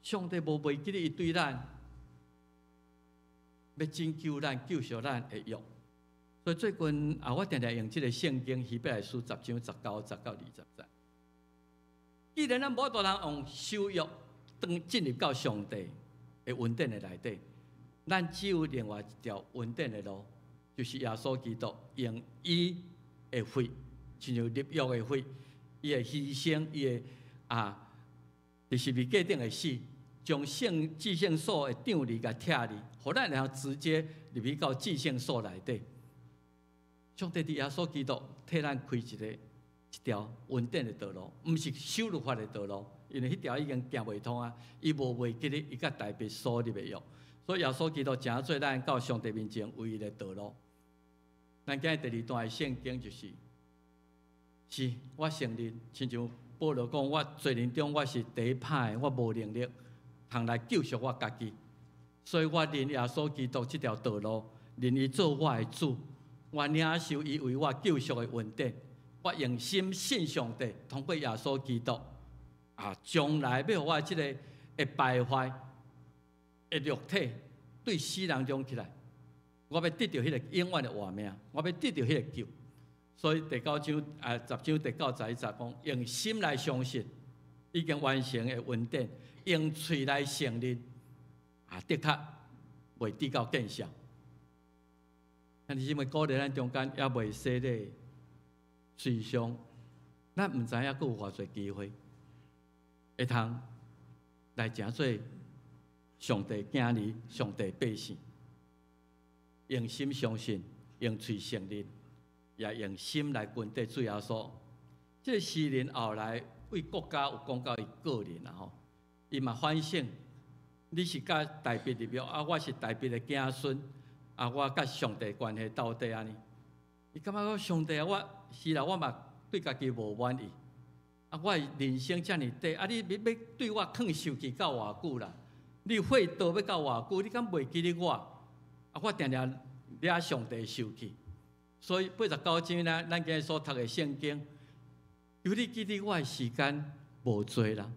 上帝无忘记你对咱要拯救咱、救赎咱的约。所以最近我常常用这个圣经希伯来书10章19、10到20节。既然咱无多人用守约进入到上帝的恩典的内底，咱只有另外一条恩典的路，就是耶稣基督用伊的血，亲像立约的血，伊的牺牲，伊的伫十字架顶的死，将至圣所的张力甲拆离，互咱然后直接入去到至圣所内底。上帝伫耶稣基督替咱开一条恩典的道路，毋是守律法的道路，因为迄条已经行袂通啊！伊无袂记咧伊甲大卫所立的约，所以耶稣基督诚做咱到上帝面前唯一的道路。咱今日第2段的圣经就是：是我承认，亲像保罗讲，我罪人中我是第一歹的，我无能力通来救赎我家己，所以我认耶稣基督这条道路，认伊做我的主。我领受伊为我救赎的恩典，我用心信上帝，通过耶稣基督将来要互我这个会败坏的肉体对死人中起来，我要得到迄个永远的活命，我要得到迄个救。所以第10章第9节讲，用心来相信已经完成的恩典，用嘴来承认的确未得到见效。但是因为鼓励咱中间也未洗礼，随上，咱毋知影佫有偌侪机会，会通来诚做上帝囝儿、上帝百姓，用心相信，用嘴承认，也用心来跟地主耶稣。这个诗人后来为国家有讲到伊个人吼，伊嘛反省，你是甲大卫立约，我是大卫的子孙。我甲上帝关系到底安尼？伊感觉讲上帝我是啦，我嘛对家己无满意。我人生遮尔短，你要对我肯受气到偌久啦？你会道要到偌久？你敢袂记得我？我常常惹上帝受气。所以89章呢，咱今日所读的圣经，由你记得我的时间无多啦。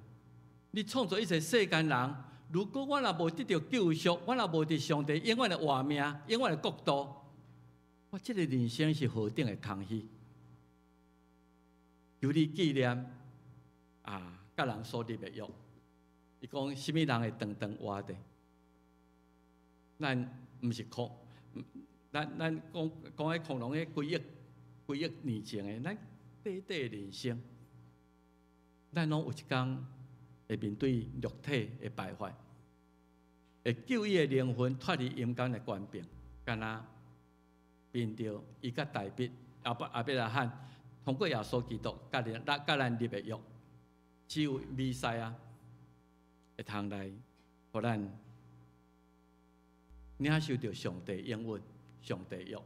你创造一切世间人。如果我若无得到救赎，我若无伫上帝永远的活命、永远的国度，我这个人生是何等的空虚？由你纪念甲人所立的约，伊讲什么人会长长活的？咱毋是恐，咱讲迄恐龙迄几亿年前的，咱短短人生，咱拢有一天会面对肉体的败坏，会救伊的灵魂脱离阴间的官兵，敢若面对伊甲大卫后伯拉罕通过耶稣基督甲咱立的约，只有弥赛亚会通来，互咱领受到上帝应允、上帝约。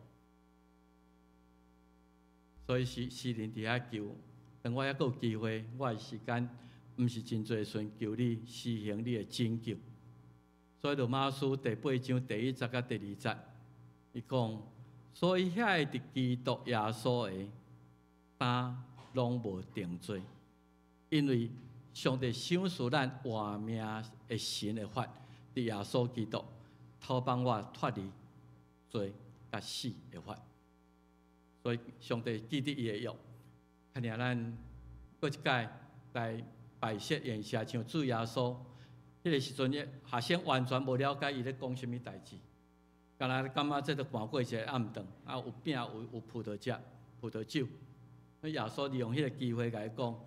所以诗人伫遐求，等我还佫有机会，我的时间毋是真侪顺，求你施行你的拯救。所以罗马书第8章第1节甲第2节，伊讲，所以遐个伫基督耶稣的，担拢无定罪，因为上帝赏赐咱活命的神的法，伫耶稣基督讨帮我脱离罪甲死的法。所以上帝记得伊的约，看见咱过一届来拜谢宴谢，像主耶稣，迄个时阵，学生完全无了解伊咧讲什么代志，干觉这都赶过一个暗顿，有饼有葡萄汁、葡萄酒。耶稣利用迄个机会甲伊讲，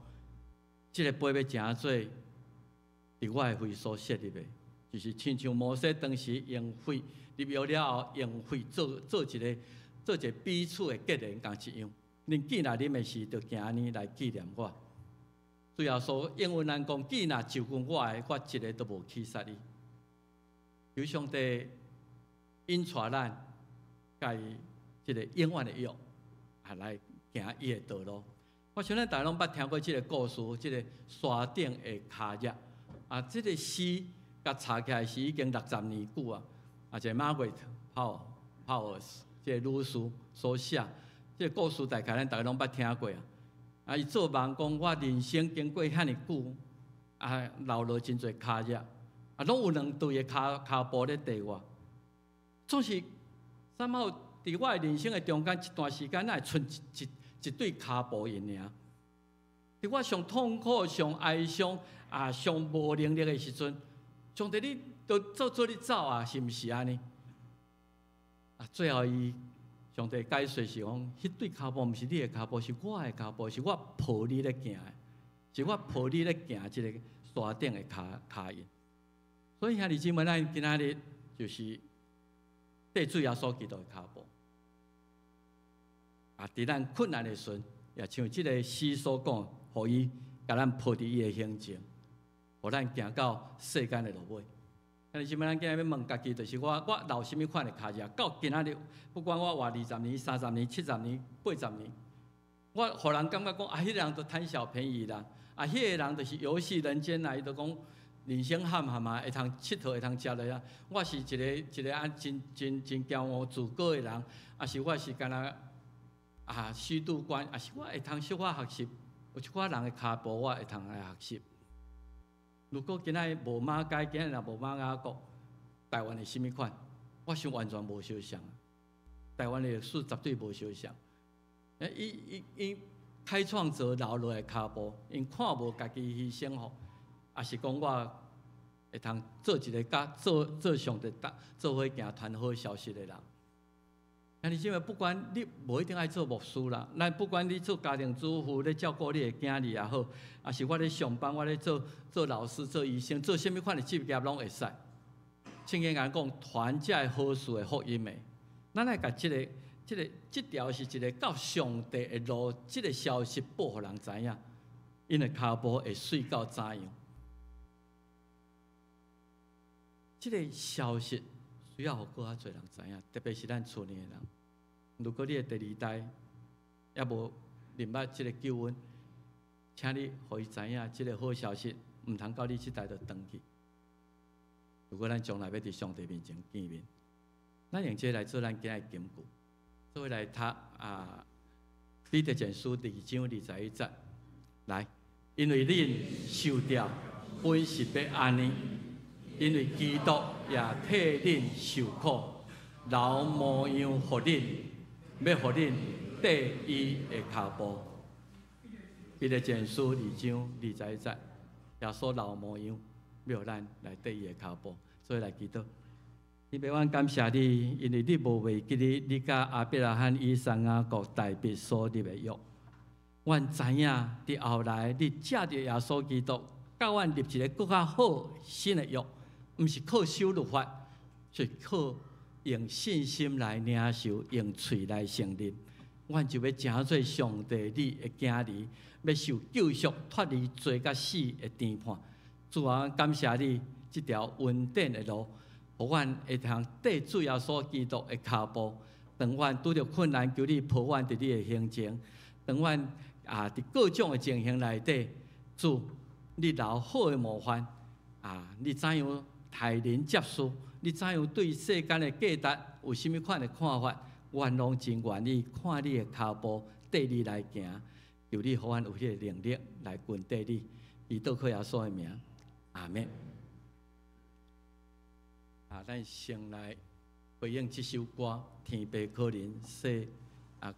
这个杯要诚做伫我的血所设立的，就是亲像摩西当时用血立约了后，用血做一个彼此的结连共一样。恁既然啉的时，就行安尼来纪念我。主耶稣应允咱讲，既然就近我的，我一个都无欺杀你。求上帝引带咱，甲伊即个永远的约，来行伊的道路。我相信大家拢捌听过即个故事，即个山顶的卡叶。即个诗甲查起来是已经60年久啊。一个Margaret Powers 即个女士所写，即个故事大概咱大家拢捌听过啊。伊做梦讲，我人生经过遐尼久，流落真侪卡叶，拢有2对的骹步咧地我。总是三号伫我的人生的中间一段时间，会剩一对骹步因尔。伫我上痛苦、上哀伤、上无能力的时阵，上帝你都做你走啊，是毋是安尼？最后上帝解说是讲，迄对骹步毋是你的骹步，是我的骹步，是我抱你咧行的，是我抱你咧行即个山顶的骹印。所以兄弟姊妹，咱今仔日就是得主耶稣基督的骹步。伫咱困难的时阵，也像即个诗所讲，互伊甲咱抱伫伊的行程，互咱行到世间的落尾。兄弟姊妹，咱今日要问家己，就是我留什么款的脚印？到今仔日，不管我活20年、30年、70年、80年，我互人感觉讲迄个人都贪小便宜啦，迄个人就是游戏人间啦，伊就讲人生喊会通佚佗，会通食落啊。我是一个真骄傲自高的人，是我是干那虚度观，是我会通小可学习，有一寡人的骹步我会通来学习。如果今仔无马街，今仔若无马雅国，台湾是甚物款？我想完全无相像。台湾的历史绝对无相像。伊开创者留落来骹步，因看无家己牺牲吼，也是讲我会通做一个做上帝做伙行传好消息的人。兄弟姊妹，不管你无一定爱做牧师啦，咱不管你做家庭主妇，咧照顾你的囝儿也好，也是我咧上班，我咧做老师、做医生，做甚物款的职业拢会使。圣经讲传这好事的福音的，咱来甲这条是一个到上帝的路，这个消息报互人知影，因的骹步会水到怎样？这个消息需要互更较侪人知影，特别是咱厝里的人。如果你的第二代也无明白这个救恩，请你互伊知影，这个好消息毋通到你这代就断去。如果咱将来要伫上帝面前见面，咱用这来做咱今日金句，做来读彼得前书2章21节，来，因为恁受掉本是要安尼，因为基督也替恁受苦，留模样互恁，要互恁缀伊的骹步。彼得前书2章21节，耶稣留模样，要互咱来缀伊的骹步。所以来祈祷，天父，我感谢你，因为你无忘记你甲亚伯拉罕、以撒、雅各、大卫所立的约。阮知影，伫后来你借着耶稣基督，甲阮立一个更较好新的约，毋是靠守律法，是靠用信心来领受，用嘴来承认。阮就要成做上帝你的囝儿，要受救赎，脱离罪甲死的颠判。主啊，感谢你。这条稳定的路，互阮会通缀主耶稣基督的骹步。当阮拄着困难，求你抱阮伫你的行程。当阮伫各种的情形内底，主，你留好的模范你怎样待人接事？你怎样对世间的价值有甚物款的看法？阮拢真愿意看你的骹步，缀你来行。求你互阮有迄个能力来跟缀你，以祷告耶稣的名，阿门。咱先来回应这首歌，天父可能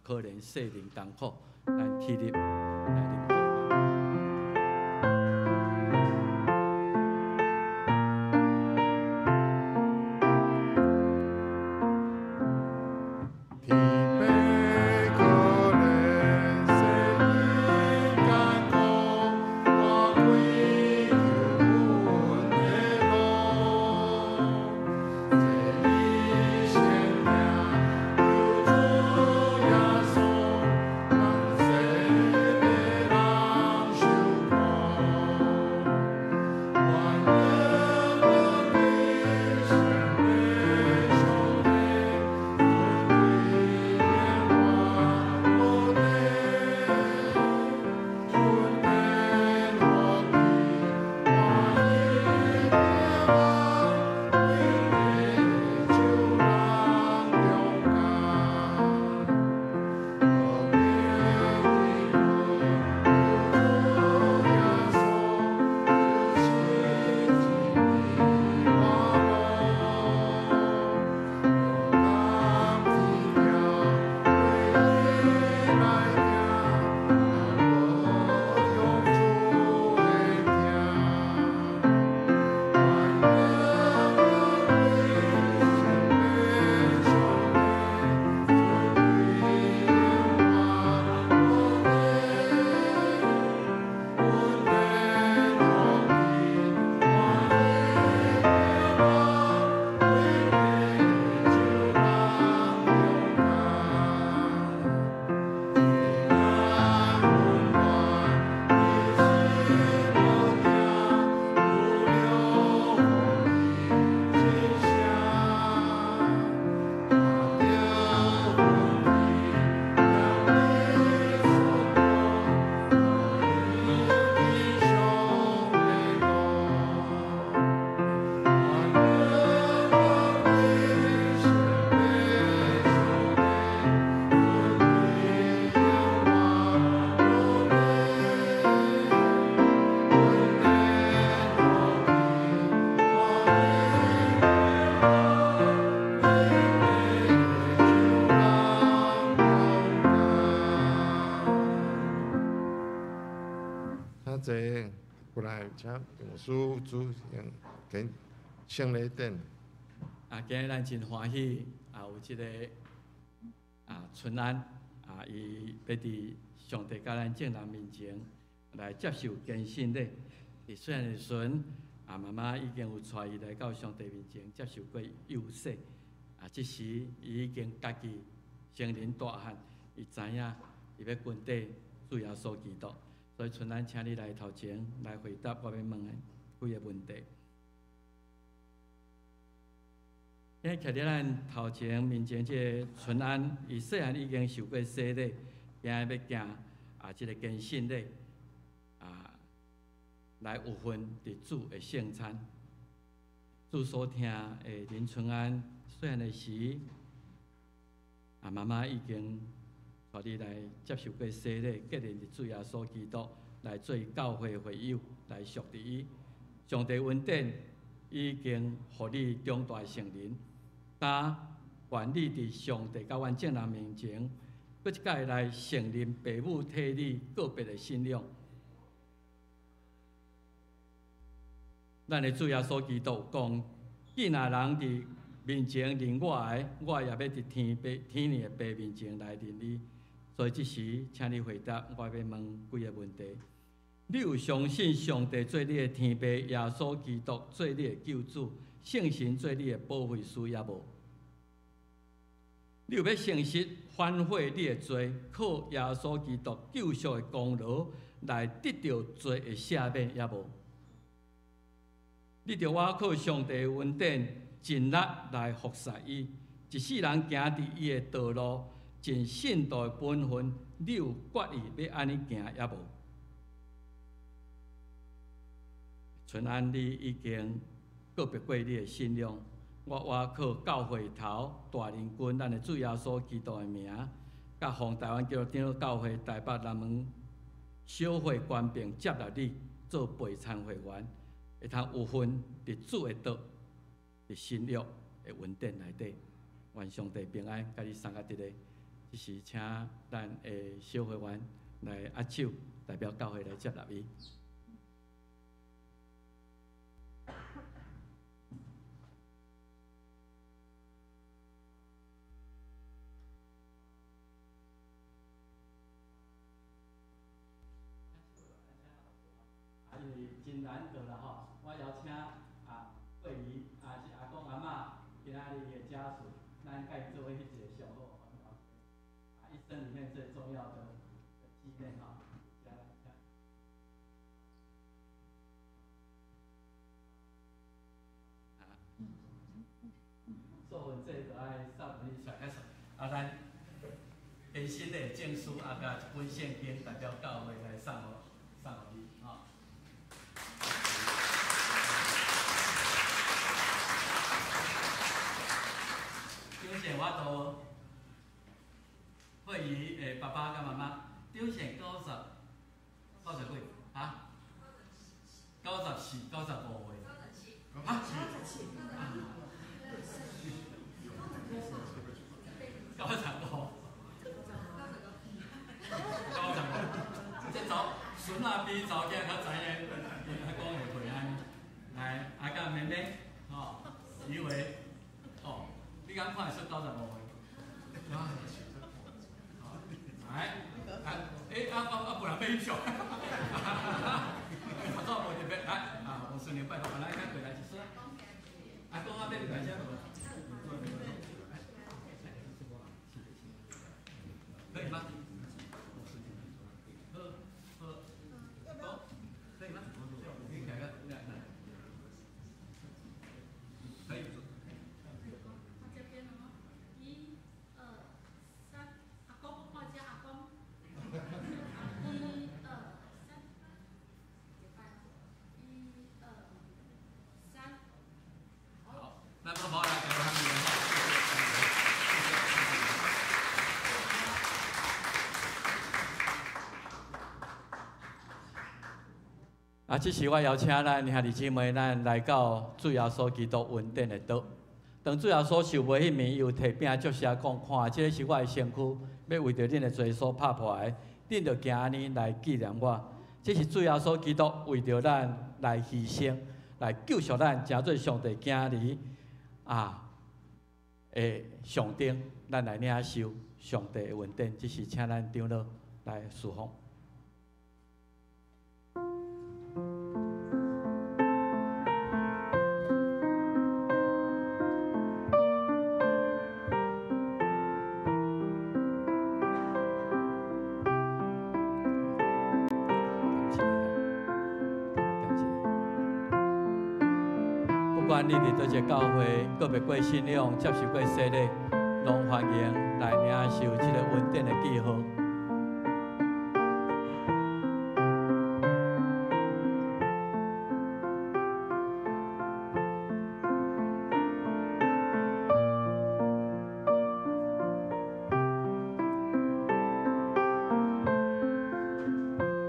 可能世人艰苦，咱起立来领歌。过来，请牧师主行跟圣礼典。今日咱真欢喜，有即个春安，伊要伫上帝甲咱众人面前来接受献信礼。伫虽然的时阵，妈妈已经有带伊来到上帝面前接受过幼洗，即时伊已经家己成人大汉，伊知影伊要跟底主耶稣基督。所以春安，请你来头前来回答我要问的几个问题。今日徛伫咱头前面前，即个春安，伊细汉已经受过洗礼，今日要行即个献信礼，来有份伫主的圣餐。主所听的林春安细汉的时，妈妈已经带你来接受过洗礼，结认伫主耶稣基督，来做教会会友，来属伫伊。上帝恩典已经互你长大成人。但愿你伫上帝甲阮众人面前，搁一届来承认父母替你个别的信仰。咱的主耶稣基督讲：既然人伫面前认我的，我也要伫天父的爸面前来认你。所以即时，请你回答我要问几个问题：你有相信上帝做你的天父，耶稣基督做你的救主？圣神做你的保惠师也无？你有要诚实反悔你的罪，靠耶稣基督救赎的功劳来得到罪的赦免也无？你着我靠上帝的恩典尽力来服侍伊，一世人行伫伊的道路，尽信道的本分，你有决意要安尼行也无？春安，你已经告别过你的信仰，我靠教会头大人君，咱的主耶稣基督的名，甲奉台湾基督教会台北南门小会官兵接纳你做陪参会员，会通有份伫主的道、伫新约的恩典内底，愿上帝平安，甲你送较伫个。即是请咱的小会员来握手，代表教会来接纳伊。因为真难得啦吼，我邀请桂姨是阿公阿嬷，今仔日的家属，咱甲伊做伙迄一个上好一生里面最重要的纪念哈。做份这就爱送互你出来，咱献新的证书甲一本圣经代表教会来送互你吼。张贤，我都惠姨的爸爸甲妈妈，张贤90几啊？94、95岁。啊？95。即早孙仔比早囝较知影，阿公会平安。来，甲妹妹，以为，你敢看会出95岁？不然被笑。我做无特别，我顺便拜托，来回来一说。阿公啊，你来遮无？可以吗？可以吗？可以。这边了吗？1、2、3，阿公，我叫阿公。1、2、3。1、2、3。好，那么好，来给他们。这是我邀请咱兄弟姊妹，咱来到主耶稣基督恩典的道。当主耶稣受卖迄暝，伊有摕饼祝谢讲：看，这个是我的身躯，要为着恁的罪所拍破的，恁着行安尼来纪念我。这是主耶稣基督为着咱来牺牲，来救赎咱，成做上帝囝儿的上顶，咱来领受上帝的恩典。这是请咱长老来侍奉。不管你伫倒一个教会，搁未过信仰，接受过洗礼，拢欢迎来领受这个恩典的记号。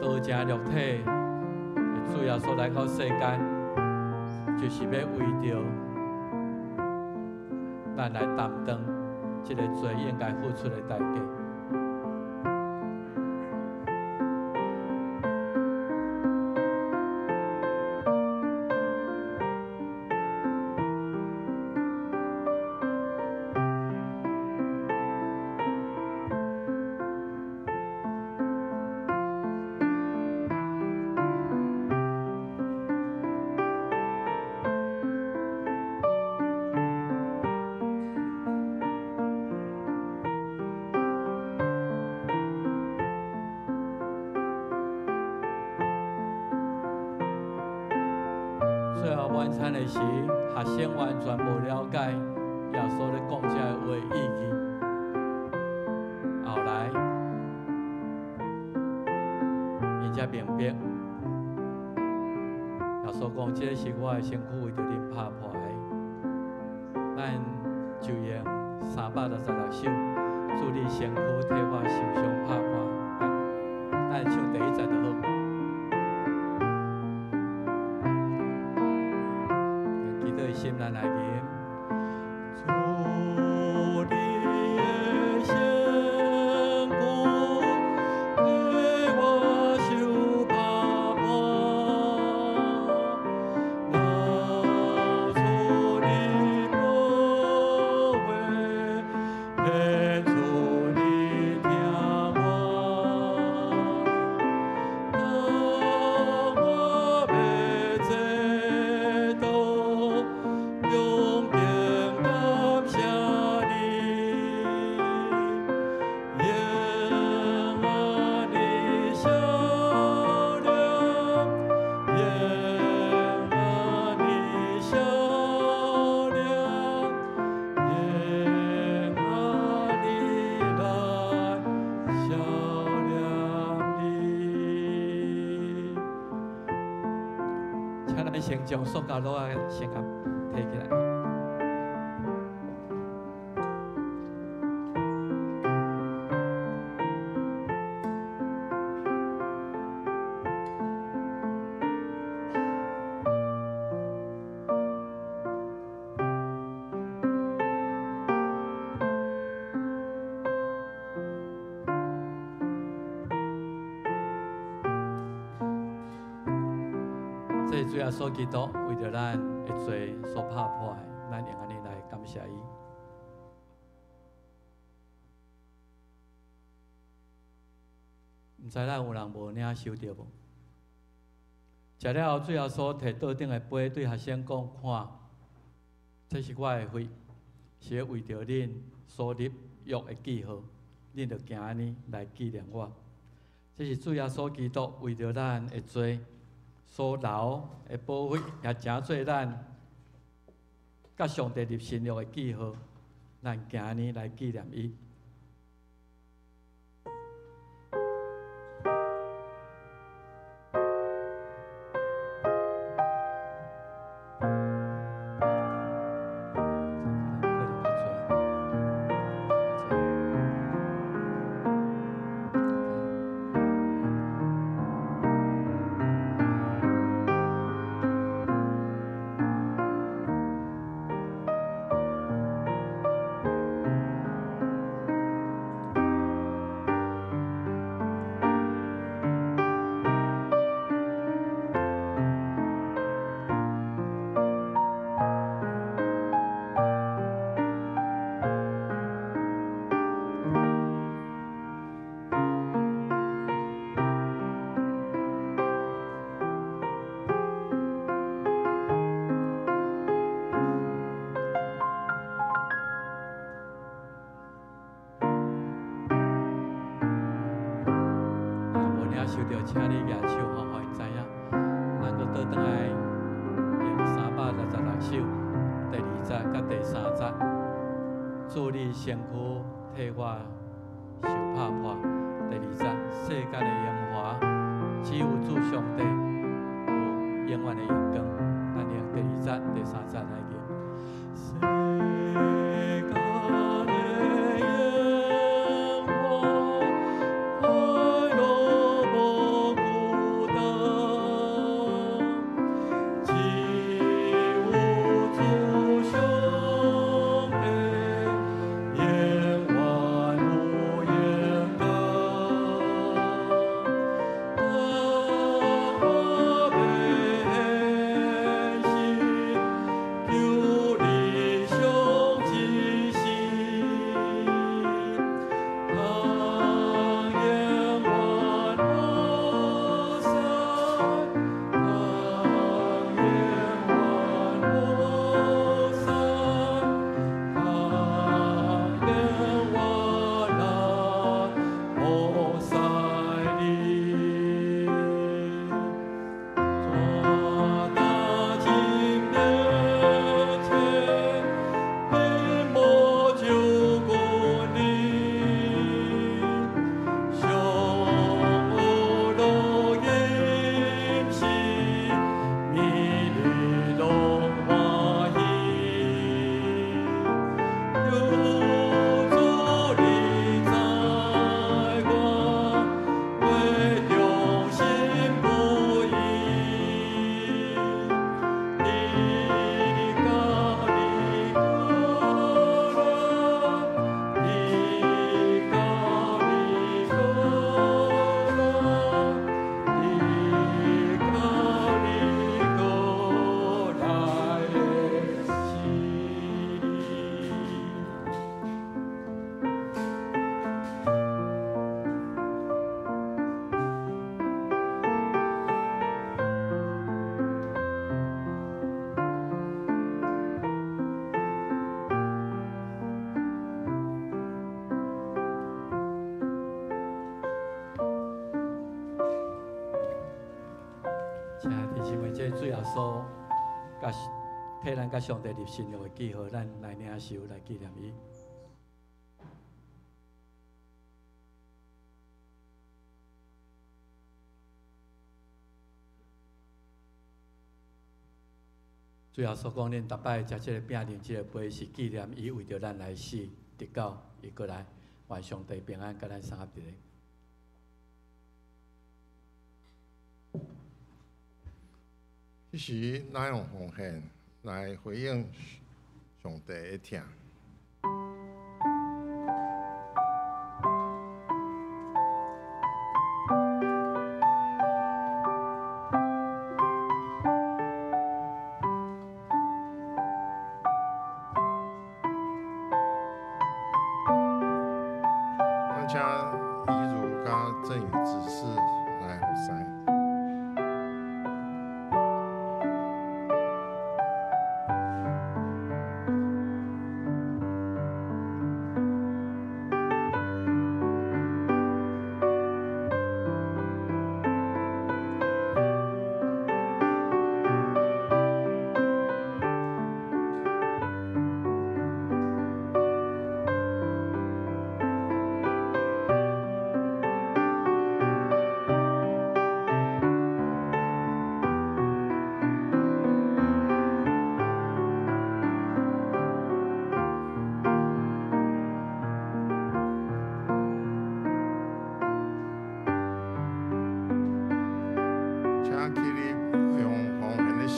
道成肉体，主耶稣来到世间。就是要为着咱来担当这个罪应该付出的代价。最后晚餐的时，学生完全无了解耶稣咧讲这个话意义。后来，伊才明白，耶稣讲这是我的身躯为着恁拍破的。咱就用366首，祝你身躯替我受伤拍破。咱唱第一节就好。心咱来念，主你的身躯替我受拍破，拿出你宝血，献出你听我，当我要这道。永远感谢你，因爱你笑脸，因爱你笑脸，因爱你来笑脸你。请咱先将塑胶袋先甲提起来。这主耶稣基督为着咱的罪所拍破的，咱用安尼来感谢伊。毋知咱有人无领受着无？食了后，主耶稣摕桌顶的杯对学生讲：看，这是我的血，是为着恁所立约的记号，恁着行安尼来纪念我。这是主耶稣基督为着咱的罪。所流的宝血，也成做咱甲上帝立新约的记号，咱今年来纪念伊。主你身躯替我受拍破。第二节，世间的荣华，只有主上帝有永远的荣光。咱用第二节、第三节来念。世间的荣华，快乐无孤单，只有主上帝永远有荣光。求你相知心，永远无散，永远无散，永远无散离。抓大金的钱，并无救过你，上有路引是迷离拢欢喜，求主你知我为忠心不移，你教你过来，你教你过来，你教你过来的请弟兄们，这最后所甲替咱甲上帝立信约的记号，咱来领受来纪念伊。最后所讲，恁逐摆食这个饼、啉这个杯，是纪念伊为着咱来死，直到伊过来，愿上帝平安甲咱三合一个。迄时，咱用奉献来回应上帝的疼。咱请遗如甲赠与指示来服侍。请起立，用奉献的诗。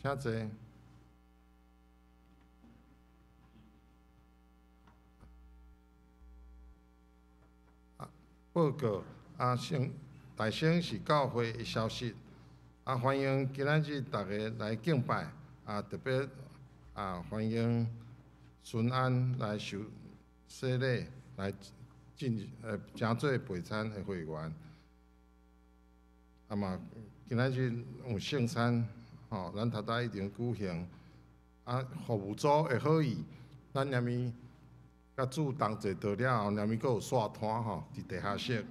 请坐。报告大省是教会的消息。欢迎今仔日大家来敬拜。特别欢迎顺安来洗礼来诚做陪餐的会员。啊嘛，今仔日有圣餐，吼，咱头仔已经举行。啊，服务组的好意，咱连咪甲主同齐到了后，连咪阁有刷摊吼，伫地下室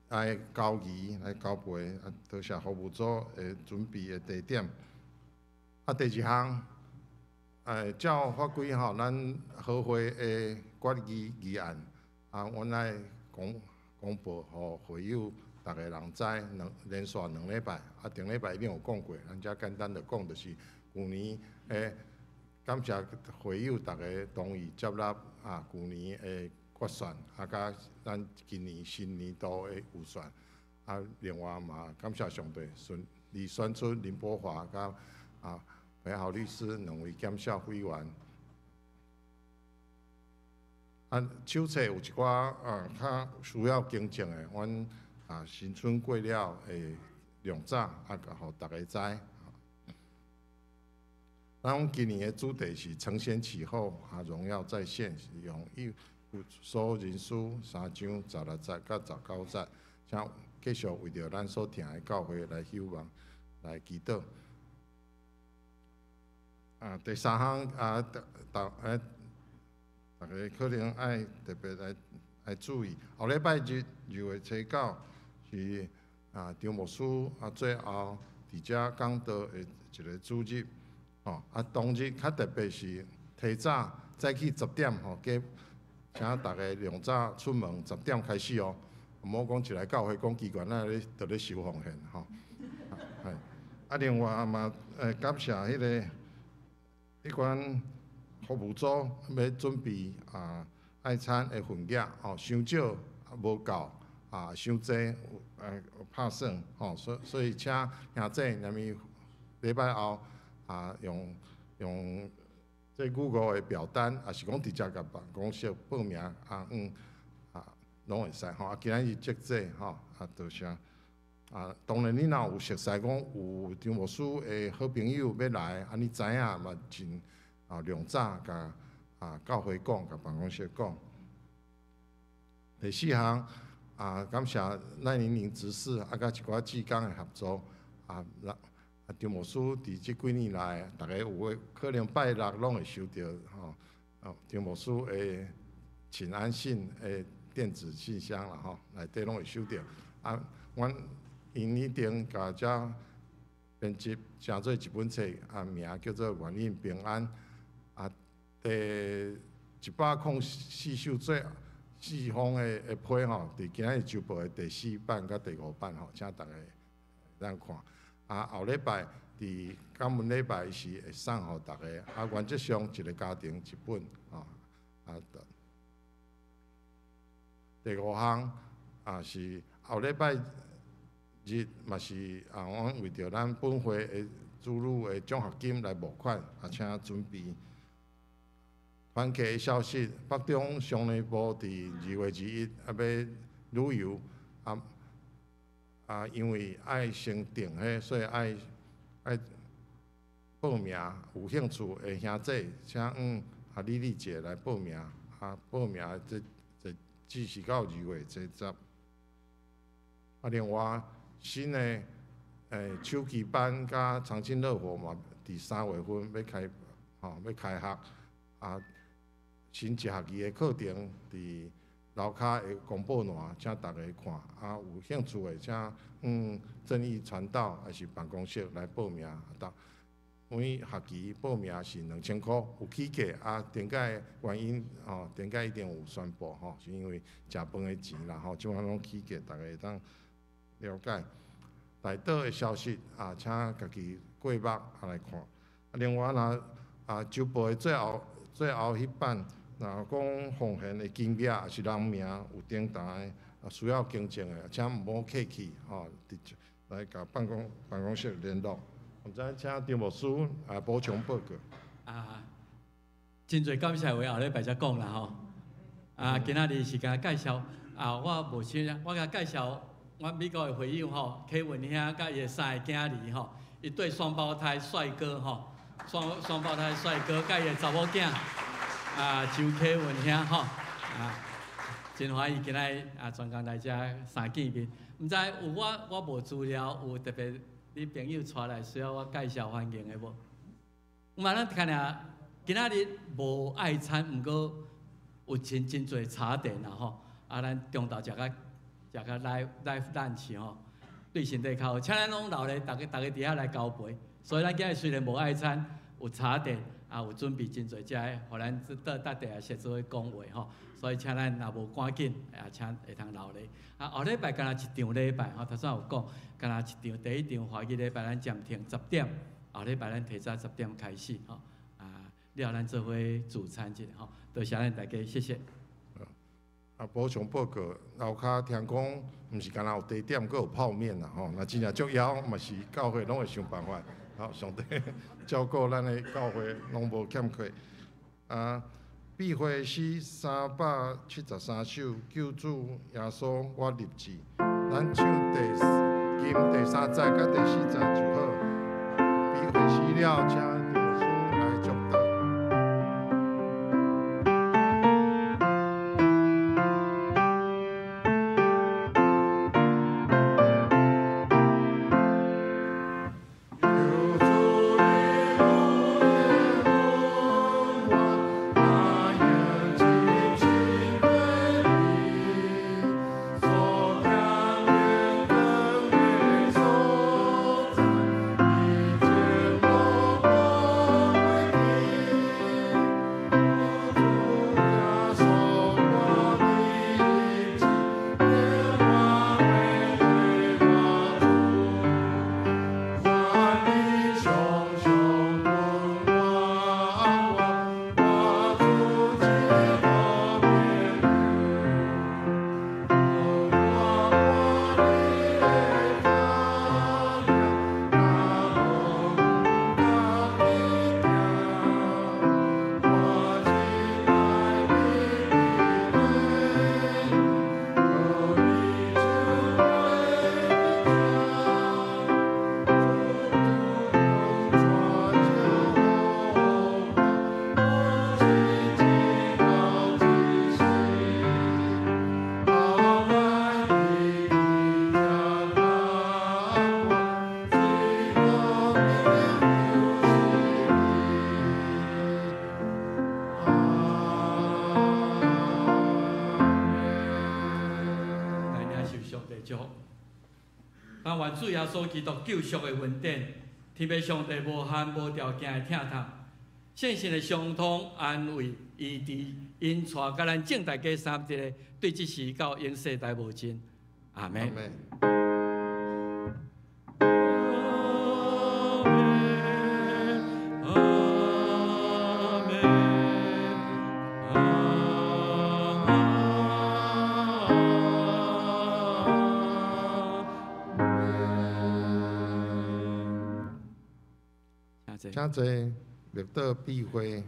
来交鱼来交陪，啊，多谢服务组的准备的地点。啊，第二项，照法规吼，咱合会的决议案，啊，阮来公布互会友逐个人知，连续2礼拜，啊，顶礼拜已经有讲过，咱遮简单的讲就是旧年诶。感谢会友大家同意接纳啊，旧年的决选，啊，甲咱今年新年度的预算，啊，另外嘛感谢上帝顺利选出林柏华甲啊裴豪律师2位检察委员。啊，手册有一寡较需要更正的，阮啊新春过了会量早啊，互大家知。咱今年的主题是承先启后，啊，荣耀在线，是用所有人数3章16节到19节，请继续为着咱所听的教会来希望来祈祷。啊，第三项啊，大家可能爱特别来注意，后礼拜日2月29是啊张牧师啊最后伫遮讲道的一个主日。吼，啊，当日较特别是提早早起10点吼，加请大家量早出门10点开始哦。毋好讲一来教会讲奇怪，咱咧伫咧收奉献吼。系，啊，另外嘛，感谢迄款服务组要准备啊爱餐的份额吼，伤少无够啊，伤济拍算吼，所以请兄弟连咪礼拜后。啊，用这Google的表单，也是讲直接甲办公室报名拢会使吼。啊，今仔日接这吼，啊，多谢。啊，当然你若有熟悉讲有张牧师的好朋友要来，啊，你知影嘛，真量早甲教会讲，甲办公室讲。第4项感谢赖宁宁执事啊，甲一寡志工的合作啊。张牧师伫即几年来，大家有诶可能拜六拢会收到吼，张牧师诶请安信诶电子信箱啦吼，内底拢会收到。啊，阮因一定甲遮编辑写做一本册，啊名叫做《愿应平安》，啊第104首最4封诶批吼，伫今仔周报诶第4版甲第5版吼，请大家咱看。啊，后礼拜伫感恩礼拜时会送互大家，啊，原则上一个家庭一本，第5项是后礼拜日嘛是阮为着咱本会的主女的奖学金来募款，请准备。团契的消息，北中商内部伫2月21要旅游，因为爱先订迄，所以爱报名，有兴趣的兄弟，请李丽姐来报名。报名这只是到2月10。另外新的秋季班甲长青乐活嘛，伫3月份要开学。新一学期的课程伫楼骹的公布栏，请大家看。有兴趣的请正义传道还是办公室来报名。每学期报名是2000块，有起价。点解原因点解一定有宣布是因为食饭的钱啦即摆拢起价，大家会当了解。内岛的消息请家己过目来看。另外周报的最后迄版。若讲奉献的金额也是人名有顶台需要更正的，请毋好客气来甲办公室联络。毋知请张牧师补充报告。真侪感谢话后礼拜才讲啦今仔日是甲介绍我无先，我甲介绍我美国的会友K文兄甲伊的3个囝儿一对双胞胎帅哥双胞胎帅哥甲伊的查某囝。周K文兄啊，真欢喜今仔啊，全工来遮相见面。毋知有我无资料，有特别你朋友带来需要我介绍环境的无？有嘛，咱看下今仔日无爱餐，毋过有真侪茶点啦吼。啊，咱中昼食较来lunch吼，对身体较好。请咱拢留咧，大家伫遐来交陪。所以咱今日虽然无爱餐，有茶点。啊，有准备真侪只个，互咱倒地下协做伙讲话吼。所以请咱若无赶紧，啊，请会通留咧。啊，后礼拜敢若一场礼拜吼，头先有讲，敢若一场第一场华语礼拜咱暂停10点，后礼拜咱提早10点开始吼。啊，了咱做伙主餐一下吼，多谢咱大家，谢谢。啊，补充报告，楼骹听讲，毋是敢若有茶点，阁有泡面啦吼。那真正足枵，嘛是教会拢会想办法。好，上帝照顾咱的教会，拢无欠缺。啊，闭会诗373首，救主耶稣我立志。咱唱第3节甲第4节就好。闭会诗了，请牧师来祝祷。主耶稣基督救赎的恩典，天父上帝无限无条件的听他，圣神的相通安慰医治，因带甲咱正大家三一个，对这事到永世代无尽。阿门。请坐，绿岛闭会。